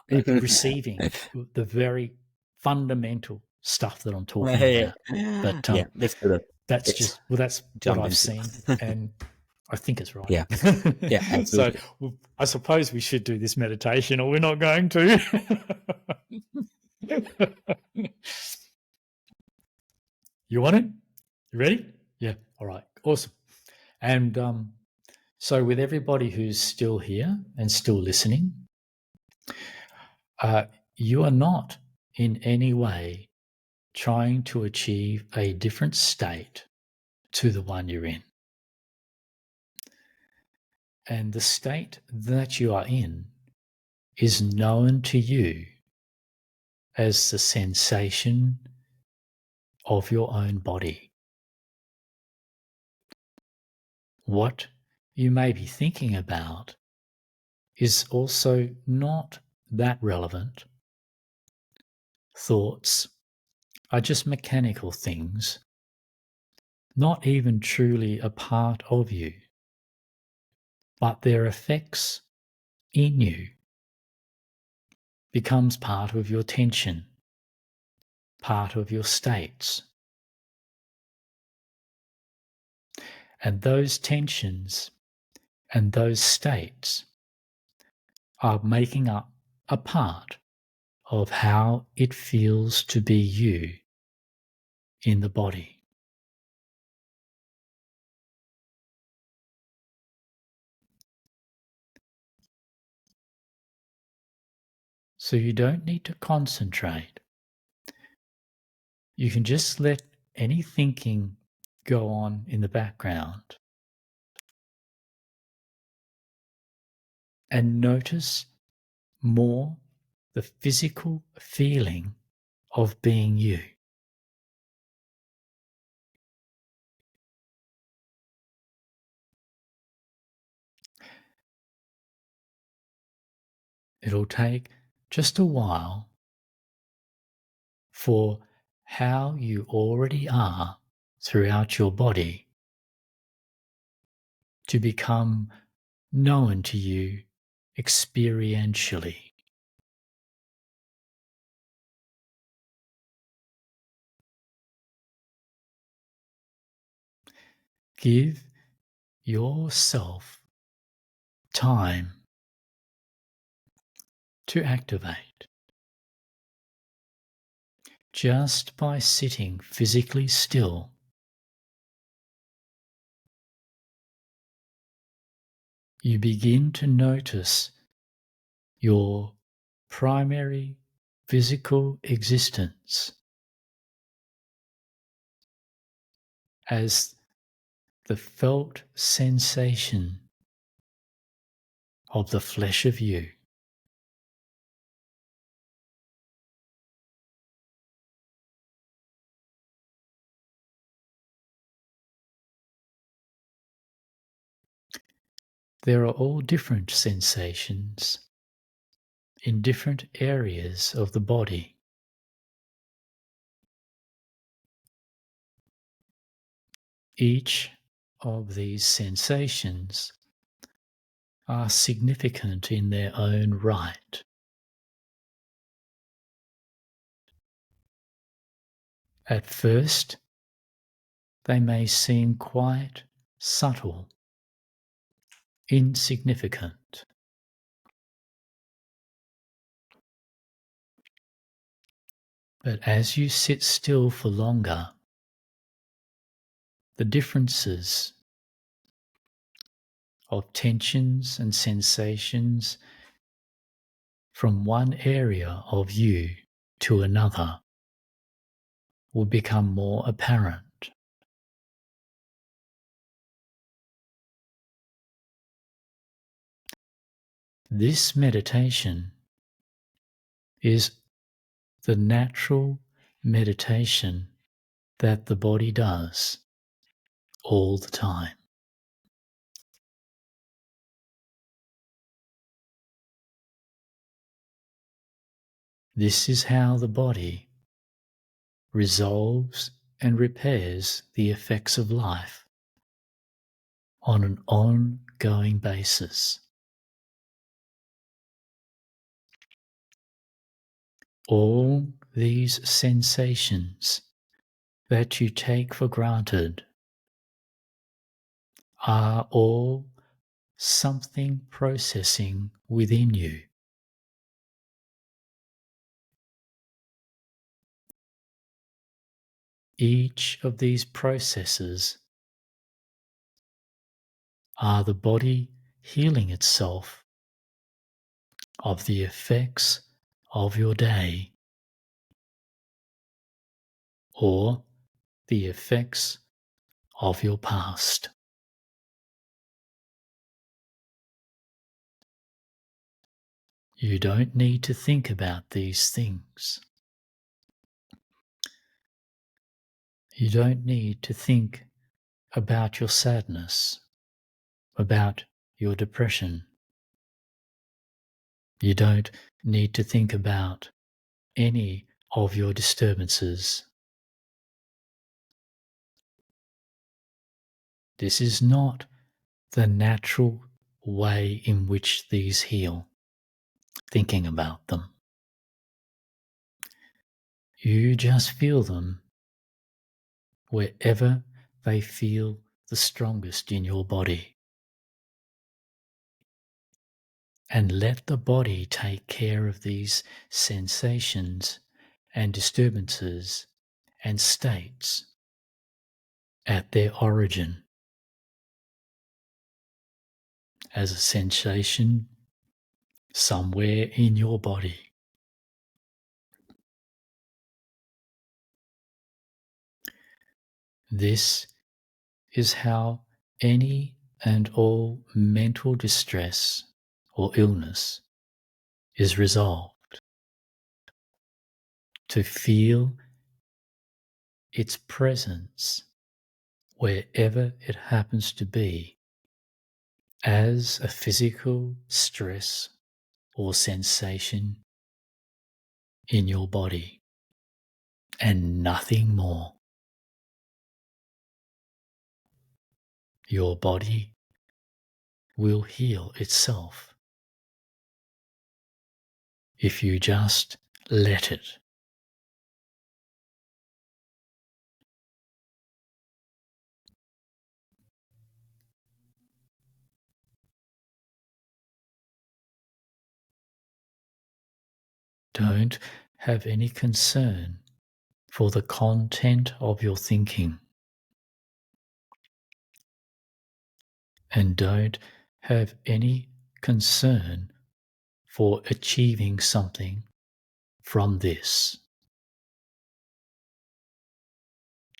receiving the very fundamental stuff that I'm talking about. But yeah, that's good. That's just that's what I've seen, and I think it's right. Yeah, yeah, absolutely. So I suppose we should do this meditation, or we're not going to. You want it? You ready? Yeah. All right. Awesome. And so, with everybody who's still here and still listening, you are not in any way trying to achieve a different state to the one you're in. And the state that you are in is known to you as the sensation of your own body. What you may be thinking about is also not that relevant. Thoughts are just mechanical things, not even truly a part of you, but their effects in you becomes part of your tension, part of your states. And those tensions and those states are making up a part of how it feels to be you in the body. So you don't need to concentrate. You can just let any thinking go on in the background and notice more the physical feeling of being you. It'll take just a while for how you already are throughout your body to become known to you experientially. Give yourself time to activate. Just by sitting physically still, you begin to notice your primary physical existence as the felt sensation of the flesh of you. There are all different sensations in different areas of the body. Each of these sensations are significant in their own right. At first, they may seem quite subtle, insignificant. But as you sit still for longer, the differences of tensions and sensations from one area of you to another will become more apparent. This meditation is the natural meditation that the body does all the time. This is how the body resolves and repairs the effects of life on an ongoing basis. All these sensations that you take for granted are all something processing within you. Each of these processes are the body healing itself of the effects of your day or the effects of your past. You don't need to think about these things. You don't need to think about your sadness, about your depression. You don't need to think about any of your disturbances. This is not the natural way in which these heal, thinking about them. You just feel them wherever they feel the strongest in your body. And let the body take care of these sensations and disturbances and states at their origin as a sensation somewhere in your body. This is how any and all mental distress or illness is resolved. To feel its presence wherever it happens to be as a physical stress or sensation in your body and nothing more. Your body will heal itself if you just let it. Don't have any concern for the content of your thinking. And don't have any concern for achieving something from this.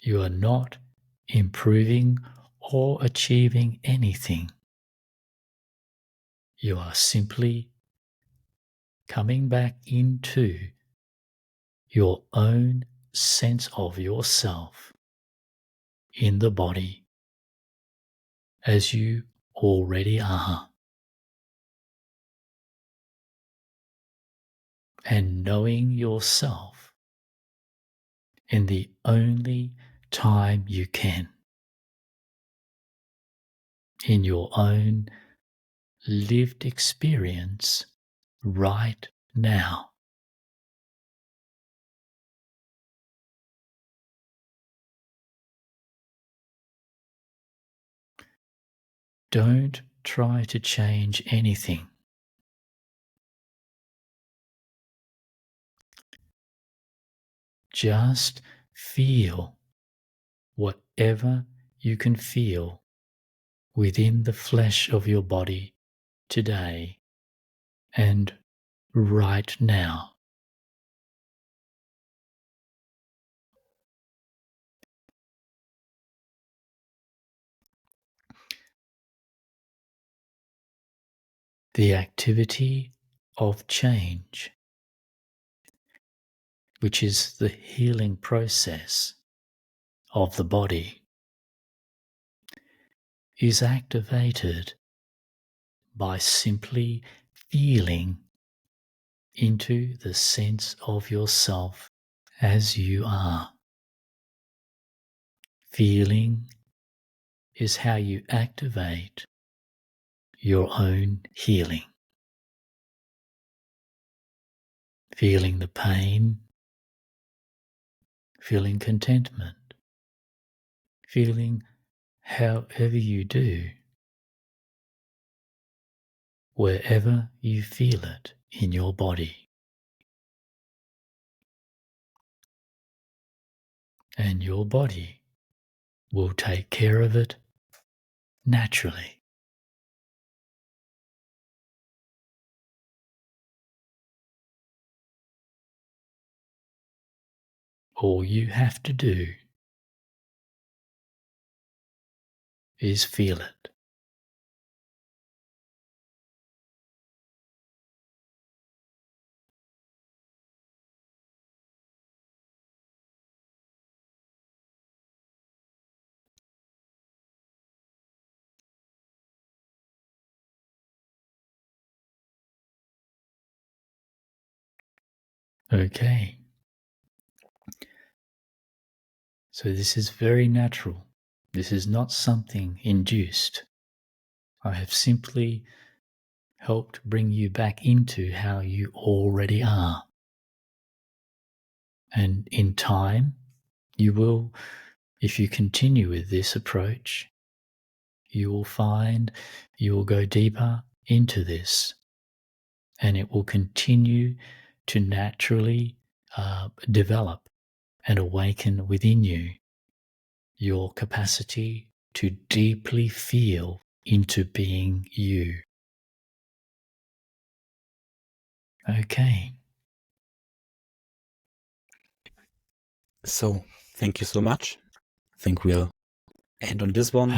You are not improving or achieving anything. You are simply coming back into your own sense of yourself in the body as you already are. And knowing yourself in the only time you can, in your own lived experience right now. Don't try to change anything. Just feel whatever you can feel within the flesh of your body today and right now. The activity of change, which is the healing process of the body, is activated by simply feeling into the sense of yourself as you are. Feeling is how you activate your own healing. Feeling the pain, feeling contentment, feeling however you do, wherever you feel it in your body. And your body will take care of it naturally. All you have to do is feel it. Okay. So this is very natural. This is not something induced. I have simply helped bring you back into how you already are. And in time, you will, if you continue with this approach, you will find you will go deeper into this, and it will continue to naturally develop and awaken within you your capacity to deeply feel into being you. Okay. So thank you so much. I think we'll end on this one.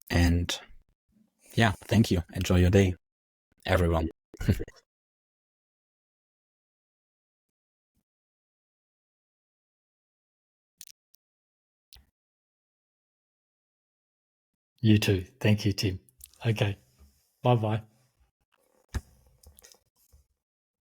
And yeah, thank you. Enjoy your day, everyone. You too. Thank you, Tim. Okay. Bye-bye.